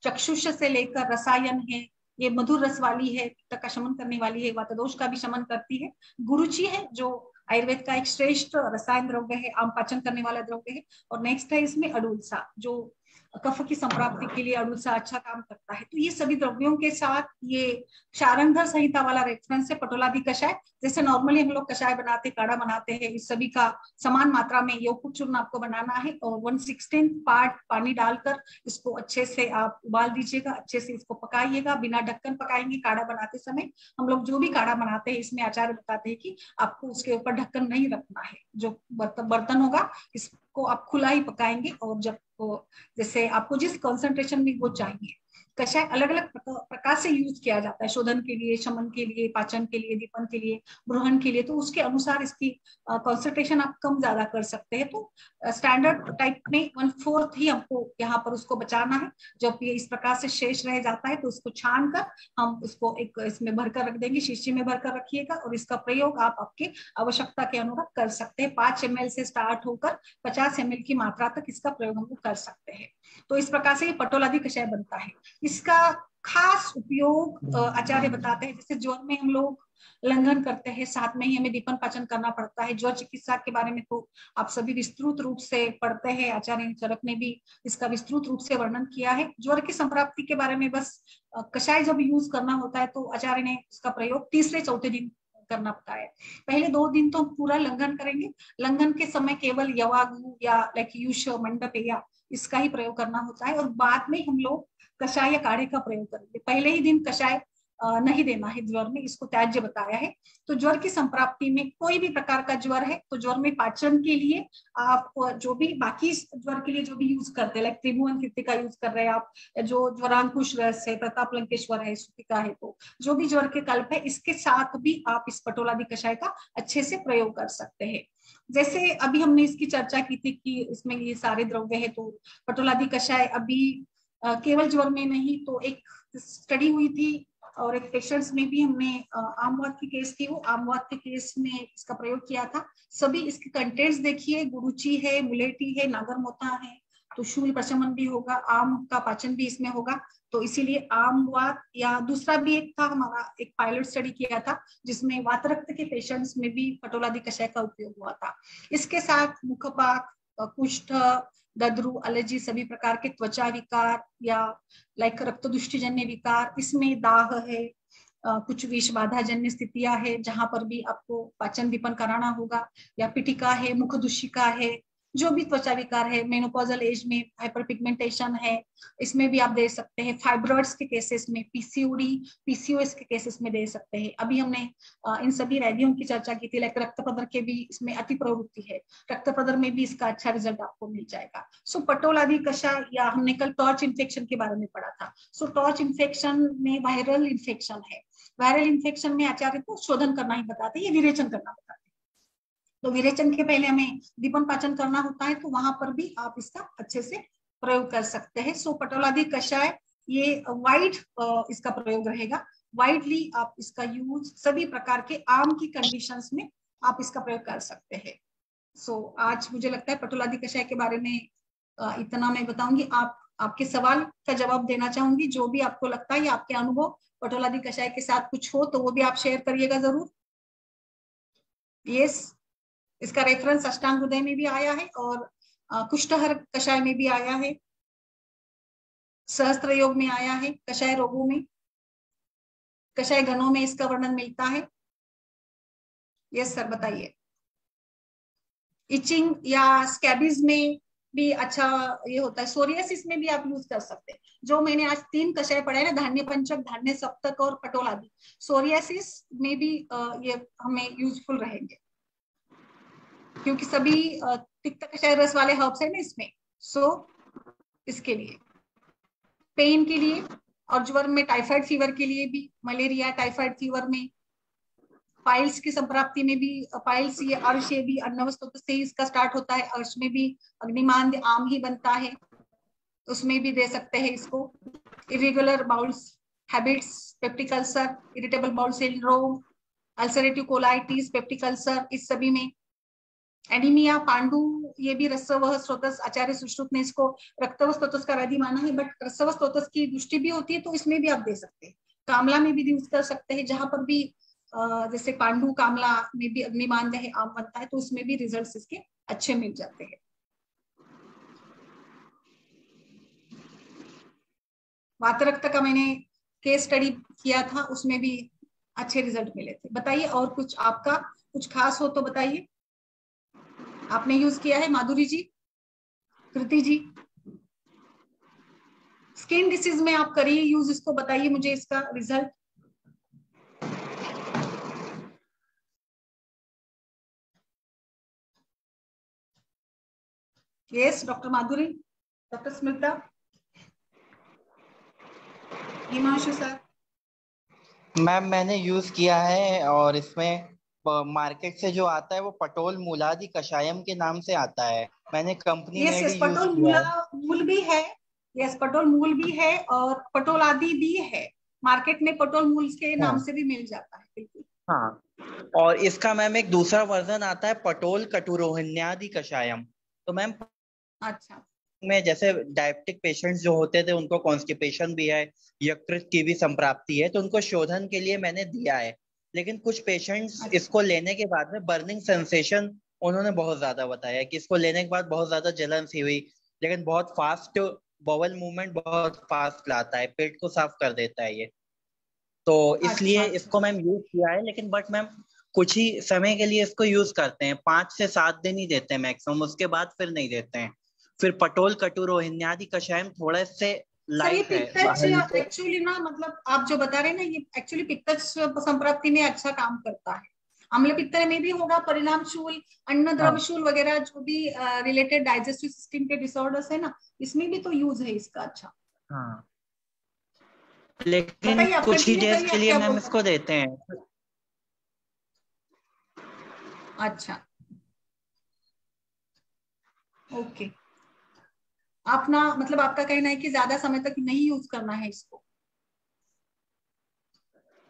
चक्षुष से लेकर रसायन है, ये मधुर रस वाली है, पित्त का शमन करने वाली है, वातदोष का भी शमन करती है। गुरुचि है जो आयुर्वेद का एक श्रेष्ठ रसायन द्रव्य है, आम पाचन करने वाला द्रव्य है। और नेक्स्ट है इसमें अडुलसा, जो कफ की संप्राप्ति के लिए अडुलसा अच्छा काम करता है। तो ये सभी द्रव्यों के साथ ये शारंगधर संहिता वाला रेफरेंस है पटोलादि कषाय। जैसे नॉर्मली हम लोग कषाय बनाते, काढ़ा बनाते हैं, इस सभी का समान मात्रा में यौकुट चूर्ण आपको बनाना है, और 1/16 पार्ट पानी डालकर इसको अच्छे से आप उबाल दीजिएगा, अच्छे से इसको पकाइएगा, बिना ढक्कन पकाएंगे। काढ़ा बनाते समय हम लोग जो भी काढ़ा बनाते हैं इसमें आचार्य बताते हैं कि आपको उसके ऊपर ढक्कन नहीं रखना है। जो बर्तन होगा इसको आप खुला ही पकाएंगे, और जब जैसे आपको जिस कंसंट्रेशन में वो चाहिए कषाय अलग अलग प्रकार से यूज किया जाता है, शोधन के लिए, शमन के लिए, पाचन के लिए, दीपन के लिए, ब्रूहन के लिए। तो उसके अनुसार इसकी कॉन्सेंट्रेशन आप कम ज्यादा कर सकते हैं। तो स्टैंडर्ड टाइप में 1/4 ही हमको यहाँ पर उसको बचाना है। जब ये इस प्रकार से शेष रह जाता है तो उसको छान कर हम उसको एक इसमें भरकर रख देंगे, शीशी में भरकर रखिएगा, और इसका प्रयोग आप आपके आवश्यकता के अनुसार कर सकते हैं। 5 ml से स्टार्ट होकर 50 ml की मात्रा तक इसका प्रयोग हम लोग कर सकते हैं। तो इस प्रकार से ये पटोलादी कषाय बनता है। इसका खास उपयोग आचार्य बताते हैं, जैसे ज्वर में हम लोग लंघन करते हैं, साथ में ही हमें दीपन पाचन करना पड़ता है। ज्वर चिकित्सा के बारे में तो आप सभी विस्तृत रूप से पढ़ते हैं, आचार्य चरक ने भी इसका विस्तृत रूप से वर्णन किया है। ज्वर की संप्राप्ति के बारे में बस कषाय जब यूज करना होता है तो आचार्य ने इसका प्रयोग तीसरे चौथे दिन करना पड़ता है। पहले 2 दिन तो पूरा लंघन करेंगे, लंघन के समय केवल यवागु या लाइक यूष मंडप या इसका ही प्रयोग करना होता है, और बाद में हम लोग कषाय या काढ़े का प्रयोग करेंगे। पहले ही दिन कषाय नहीं देना है ज्वर में, इसको त्याज्य बताया है। तो ज्वर की संप्राप्ति में कोई भी प्रकार का ज्वर है तो ज्वर में पाचन के लिए आप जो भी बाकी ज्वर के लिए जो भी यूज करते हैं, लाइक त्रिभुवन कीर्ति का यूज कर रहे हैं आप, जो ज्वरांकुश रस है, प्रताप लंकेश्वर है, सुतिका है, तो जो भी ज्वर के कल्प है इसके साथ भी आप इस पटोलादी कषाय का अच्छे से प्रयोग कर सकते हैं। जैसे अभी हमने इसकी चर्चा की थी कि इसमें ये सारे द्रव्य है, तो पटोलादी कषाय अभी केवल ज्वर में नहीं, तो एक स्टडी हुई थी और एक पेशेंट्स में भी हमने आमवात की केस थी, वो आमवात के केस में इसका प्रयोग किया था। सभी इसके कंटेंट्स देखिए, गुरुची है, मुलेटी है, नागरमोथा है, तो शूल प्रशमन भी होगा, आम का पाचन भी इसमें होगा। तो इसीलिए आमवात, या दूसरा भी एक था हमारा एक पायलट स्टडी किया था जिसमें वातरक्त के पेशेंट्स में भी पटोलादी कषाय का उपयोग हुआ था। इसके साथ मुखपाक, कुष्ठ, दद्रु, एलर्जी, सभी प्रकार के त्वचा विकार या लाइक रक्त दुष्टिजन्य विकार, इसमें दाह है, कुछ विष बाधा जन्य स्थितियां है जहां पर भी आपको पाचन दीपन कराना होगा, या पिटिका है, मुख दुष्टिका है, जो भी त्वचा विकार है, मेनोपॉजल एज में हाइपर पिगमेंटेशन है, इसमें भी आप दे सकते हैं। फाइब्रॉइड्स के केसेस में, पीसीओडी, पीसीओएस के केसेस में दे सकते हैं। अभी हमने इन सभी व्याधियों की चर्चा की थी, लाइक रक्त प्रदर के भी इसमें अति प्रवृत्ति है, रक्त प्रदर में भी इसका अच्छा रिजल्ट आपको मिल जाएगा। सो पटोलादी कषाय, या हमने कल टॉर्च इन्फेक्शन के बारे में पढ़ा था। सो टॉर्च इन्फेक्शन में वायरल इन्फेक्शन है, वायरल इन्फेक्शन में आचार्य को शोधन करना ही बताते हैं, ये विरेचन करना बताते हैं। तो विरेचन के पहले हमें दीपन पाचन करना होता है, तो वहां पर भी आप इसका अच्छे से प्रयोग कर सकते हैं। सो पटोलादी कषाय ये वाइड इसका प्रयोग रहेगा, वाइडली आप इसका यूज सभी प्रकार के आम की कंडीशंस में आप इसका प्रयोग कर सकते हैं। सो आज मुझे लगता है पटोलादी कषाय के बारे में इतना मैं बताऊंगी। आपके सवाल का जवाब देना चाहूंगी, जो भी आपको लगता है या आपके अनुभव पटोलादी कषाय के साथ कुछ हो तो वो भी आप शेयर करिएगा जरूर। यस, इसका रेफरेंस अष्टांग हृदय में भी आया है और कुष्ठहर कषाय में भी आया है, सहस्त्र योग में आया है, कषाय रोगों में, कषाय गणों में इसका वर्णन मिलता है। यस सर, बताइए। इचिंग या स्कैबीज में भी अच्छा ये होता है, सोरियासिस में भी आप यूज कर सकते हैं। जो मैंने आज 3 कषाय पढ़े ना, धान्य पंचक, धान्य सप्तक और पटोलादी, सोरियासिस में भी ये हमें यूजफुल रहेंगे क्योंकि सभी तिक्त कषाय रस वाले हर्ब्स है ना इसमें। सो इसके लिए, पेन के लिए, और ज्वर में, टाइफाइड फीवर के लिए भी, मलेरिया, टाइफाइड फीवर में, पाइल्स की संप्राप्ति में भी, पाइल्स ये अर्श, ये भी अर्णव स्तोत्र से इसका स्टार्ट होता है, अर्श में भी अग्निमांद आम ही बनता है, उसमें भी दे सकते हैं इसको। Irregular bowls habits, peptic ulcer, irritable bowel syndrome, ulcerative colitis, peptic ulcer, इस सभी में। एनीमिया, पांडु, ये भी रसवह स्रोतस, आचार्य सुश्रुत ने इसको रक्तव स्रोतस का वैधि माना है, बट रसव स्रोतस की दृष्टि भी होती है तो इसमें भी आप दे सकते हैं। कामला में भी यूज कर सकते हैं, जहां पर भी जैसे पांडु कामला में भी अग्निमांद है, आम बनता है, तो उसमें भी रिजल्ट्स इसके अच्छे मिल जाते हैं। वातरक्त का मैंने केस स्टडी किया था, उसमें भी अच्छे रिजल्ट मिले थे। बताइए और कुछ आपका कुछ खास हो तो बताइए। आपने यूज किया है माधुरी जी, कृति जी? स्किन डिसीज में आप करिए यूज इसको, बताइए मुझे इसका result. Yes doctor Madhuri, doctor Smita. Himanshu sir. Ma'am मैंने यूज किया है, और इसमें मार्केट से जो आता है वो पटोल मूलादि कषायम के नाम से आता है। मैंने कंपनी यस मेड यस, ही यूज पटोल किया मूला है। मूल भी है। यस, पटोल मूल भी है और पटोल आदि भी है। मार्केट में पटोल मूल के नाम हाँ से भी मिल जाता है, बिल्कुल। हाँ। और इसका मैम एक दूसरा वर्जन आता है पटोल कटुरोहिण्यादि कषायम। तो मैम अच्छा में जैसे डायबिटिक पेशेंट्स जो होते थे उनको कॉन्स्टिपेशन भी है, यकृत की भी संप्राप्ति है, तो उनको शोधन के लिए मैंने दिया है। लेकिन कुछ पेशेंट्स अच्छा इसको लेने के बाद में बर्निंग सेंसेशन उन्होंने बहुत ज्यादा बताया कि इसको लेने के बाद बहुत ज्यादा जलन सी हुई, लेकिन बहुत फास्ट बowel मूवमेंट बहुत फास्ट लाता है, पेट को साफ कर देता है ये। तो अच्छा इसलिए अच्छा। इसको मैम यूज किया है, लेकिन बट मैम कुछ ही समय के लिए इसको यूज करते हैं, 5 से 7 दिन ही देते हैं मैक्सिमम, उसके बाद फिर नहीं देते हैं। फिर पटोल कटुरोहिण्यादि कषायम थोड़ा इससे सर ये लाइट है, पित्तज हल्के। एक्चुअली ना, मतलब आप जो बता रहे हैं ना, ये एक्चुअली पित्तज संप्राप्ति में अच्छा काम करता है। अम्ल पित्त में भी होगा, परिणाम शूल, अन्न द्रव हाँ शूल वगैरह जो भी रिलेटेड डाइजेस्टिव सिस्टम के डिसऑर्डर्स है ना, इसमें भी तो यूज है इसका। अच्छा हाँ, लेकिन बताइए, आप कुछ ही कंटिन्यू डेज करिए, के आप लिए क्या मैम बोल रहे इसको देते हैं। हैं। अच्छा ओके। आप ना, मतलब आपका कहना है कि ज्यादा समय तक नहीं यूज करना है इसको।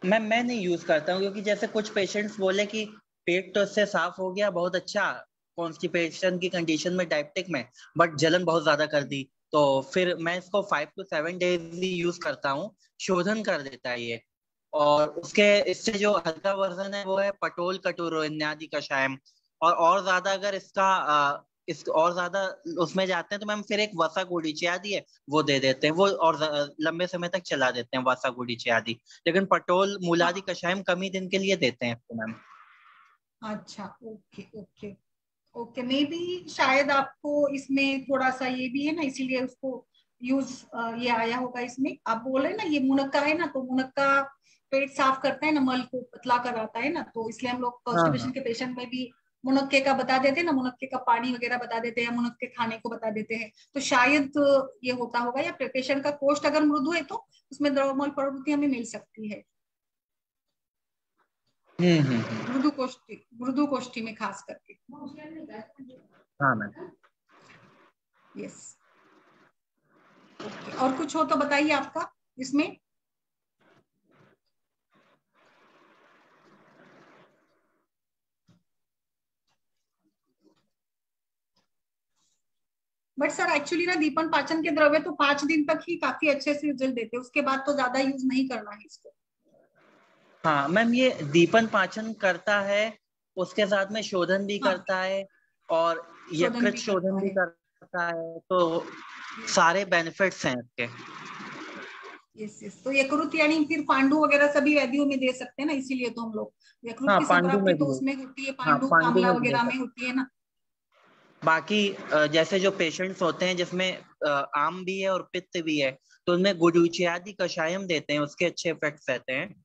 मैं नहीं यूज करता हूँ, क्योंकि जैसे कुछ पेशेंट्स बोले कि पेट तो इससे साफ हो गया बहुत अच्छा, कॉन्स्टिपेशन की कंडीशन में डायबिटिक में, बट जलन बहुत ज्यादा कर दी। तो फिर मैं इसको 5 to 7 डेज ही यूज करता हूँ, शोधन कर देता है ये। और उसके इससे जो हल्का वर्जन है वो है पटोल कटोरो इत्यादि कषायम। और ज्यादा अगर इसका इस और ज्यादा उसमें जाते हैं तो मैम फिर एक वसा गुडीचे आदि है, वो दे देते हैं, वो और लंबे समय तक चला देते हैं वसा गुडीचे आदि। लेकिन पटोल मूलादि हाँ कषायम कम ही दिन के लिए देते हैं इसको मैम। अच्छा okay okay okay. May be शायद आपको इसमें थोड़ा सा ये भी है ना, इसीलिए उसको यूज ये आया होगा इसमें। आप बोल रहे हैं ना ये मुनक्का है ना, तो मुनक्का पेट साफ करता है ना, मल को पतला कराता है ना, तो इसलिए हम लोग हाँ कॉन्स्टिपेशन हाँ के पेशेंट में भी मुनक्के का बता देते हैं ना, मुनक्के का पानी वगैरह बता देते हैं, मुनक्के खाने को बता देते हैं। तो शायद ये होता होगा, या पेशेंट का कोष्ठ अगर मृदु है तो उसमें द्रवमल प्रवृत्ति हमें मिल सकती है। हम्म। मृदु कोष्ठी में खास करके। हाँ मैम। Yes okay. और कुछ हो तो बताइए आपका इसमें। बट सर एक्चुअली ना, दीपन पाचन के द्रव्य तो 5 दिन तक ही काफी अच्छे से रिजल्ट देते हैं, उसके बाद तो ज्यादा यूज नहीं करना है इसको। हाँ मैम, ये दीपन पाचन करता है, उसके साथ में शोधन भी हाँ, करता है, और शोधन यकृत भी शोधन करता भी है। करता है, तो यस सारे बेनिफिट्स हैं इसके। Yes yes. तो यकृत यानी फिर पांडु वगैरह सभी व्याधियों में दे सकते हैं ना, इसीलिए तो हम लोग, यकृत हाँ की पांडु संप्राप्ति में भी तो है। उसमें होती है, हाँ पांडु पांडु कामला में भी दे वगैरह में सकते। होती है ना। बाकी जैसे जो पेशेंट्स होते हैं जिसमें आम भी है और पित्त भी है, तो उनमें गुडुचि कषायम देते हैं, उसके अच्छे इफेक्ट्स रहते हैं।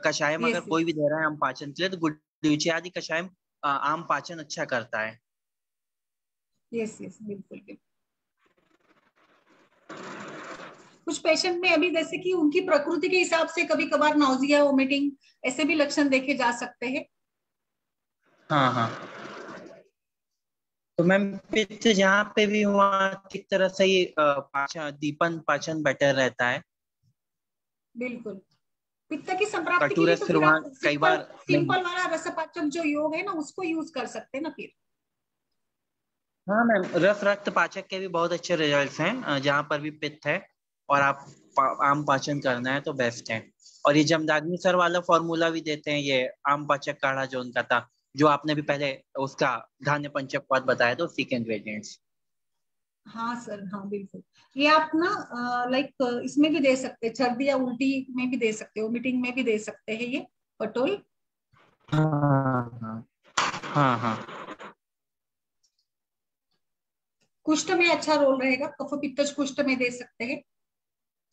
कषायम अगर यस कोई भी यस दे रहा है आम पाचन के लिए, तो गुडुचि कषायम आम पाचन अच्छा करता है। यस यस, बिल्कुल बिल्कुल। कुछ पेशेंट में अभी जैसे कि उनकी प्रकृति के हिसाब से कभी कभार नाउजिया, वोमिटिंग, ऐसे भी लक्षण देखे जा सकते हैं। हाँ हाँ। तो मैम पित्त जहाँ पे भी हुआ, ठीक तरह से ही पाचन दीपन पाचन बेटर रहता है। बिल्कुल। पित्त की संप्राप्ति के लिए कटुरस तो फिर फिर वहाँ आप कई सिंपल बार नहीं। सिंपल वाला रसपाचक जो योग है ना, उसको यूज कर सकते हैं ना फिर। हाँ मैम, रस रक्त पाचक के भी बहुत अच्छे रिजल्ट्स हैं, जहाँ पर भी पित्त है और आप आम पाचन करना है तो बेस्ट है। और ये जमदाग्नि सर वाला फॉर्मूला भी देते हैं, ये आम पाचक काढ़ा जो उनका था, जो आपने भी पहले उसका धान्य पंचक पद बताया था, उसी के इंग्रेडिएंट्स। हाँ सर, हाँ बिल्कुल। ये आप ना लाइक इसमें भी दे सकते हैं, सर्दी या उल्टी में भी दे सकते हो, मीटिंग में भी दे सकते हैं ये पटोल। हाँ हाँ हाँ हाँ। कुष्ठ में अच्छा रोल रहेगा, कफ पित्तज कुष्ठ में दे सकते हैं।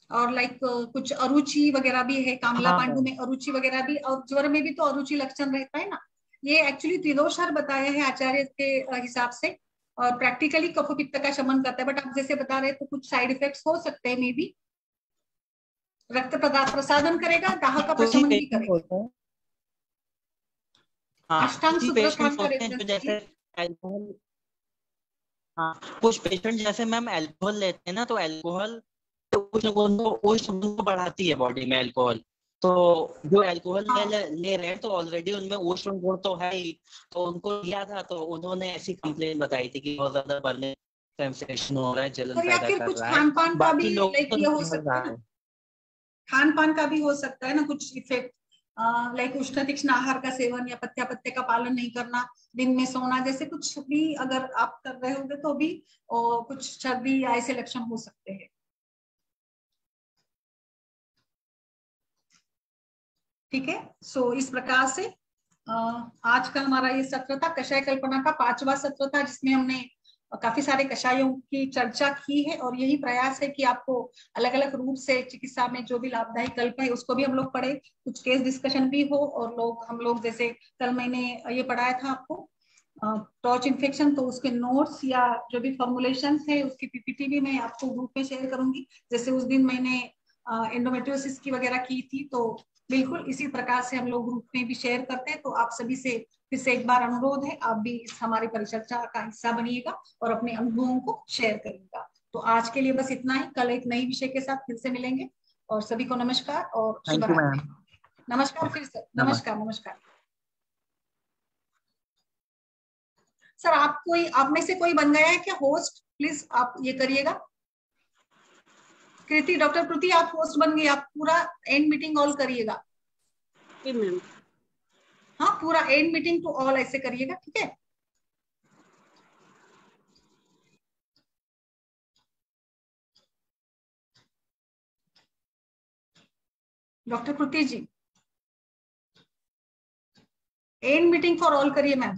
और लाइक कुछ अरुचि वगैरह भी है, कामला हाँ पांडु मैम। में अरुचि वगैरह भी, और ज्वर में भी तो अरुचि लक्षण रहता है ना। ये एक्चुअली त्रिदोषहर बताया है आचार्य के हिसाब से। और प्रैक्टिकली कफ पित्त का शमन करता है, बट आप जैसे बता रहे तो कुछ साइड इफेक्ट्स हो सकते हैं मे बी। रक्त प्रसादन करेगा, दाह का प्रशमन भी करेगा। अष्टांग सूत्र स्थान का रेफरेंस जैसे अल्कोहल, हाँ कुछ पेशेंट जैसे मैम अल्कोहल लेते हैं ना, तो अल्कोहल उष्ण गुण को बढ़ाती है बॉडी में अल्कोहल। तो जो अल्कोहल ले रहे हैं तो ऑलरेडी उनमें उष्ण गुण तो है ही, तो उनको लिया था तो उन्होंने ऐसी कंप्लेन बताई थी कि बहुत ज्यादा बर्निंग सेंसेशन हो रहा है, जलन पैदा कर रहा है। खान पान का भी लाइक ये हो सकता है, खान पान का भी हो सकता है ना कुछ इफेक्ट, लाइक उष्ण तीक्ष्ण आहार का सेवन या पत्ते का पालन नहीं करना, दिन में सोना, जैसे कुछ भी अगर आप कर रहे होंगे तो भी कुछ सर्दी या ऐसे लक्षण हो सकते हैं। ठीक है, सो इस प्रकार से आज का हमारा ये सत्र था, कषाय कल्पना का 5वां सत्र था, जिसमें हमने काफी सारे कषायों की चर्चा की है। और यही प्रयास है कि आपको अलग अलग रूप से चिकित्सा में जो भी लाभदायी कल्प है उसको भी हम लोग पढ़े, कुछ केस डिस्कशन भी हो, और हम लोग जैसे कल मैंने ये पढ़ाया था आपको टॉर्च इन्फेक्शन, तो उसके नोट्स या जो भी फॉर्मुलेशन है उसकी पीपीटी भी मैं आपको ग्रुप में शेयर करूंगी। जैसे उस दिन मैंने एंडोमेट्रियोसिस की वगैरह की थी, तो बिल्कुल इसी प्रकार से हम लोग ग्रुप में भी शेयर करते हैं। तो आप सभी से फिर से एक बार अनुरोध है, आप भी इस हमारी परिचर्चा का हिस्सा बनिएगा और अपने अनुभवों को शेयर करिएगा। तो आज के लिए बस इतना ही, कल एक नई विषय के साथ फिर से मिलेंगे, और सभी को नमस्कार और शुभ रात्रि। नमस्कार फिर से, नमस्कार नमस्कार। सर आप में से कोई बन गया है क्या होस्ट? प्लीज आप ये करिएगा। कृति, डॉक्टर कृति आप होस्ट बन गई, आप पूरा एंड मीटिंग ऑल करिएगा। हाँ, पूरा एंड मीटिंग टू ऑल ऐसे करिएगा, ठीक है। Doctor Kriti ji and meeting for all करिए मैम।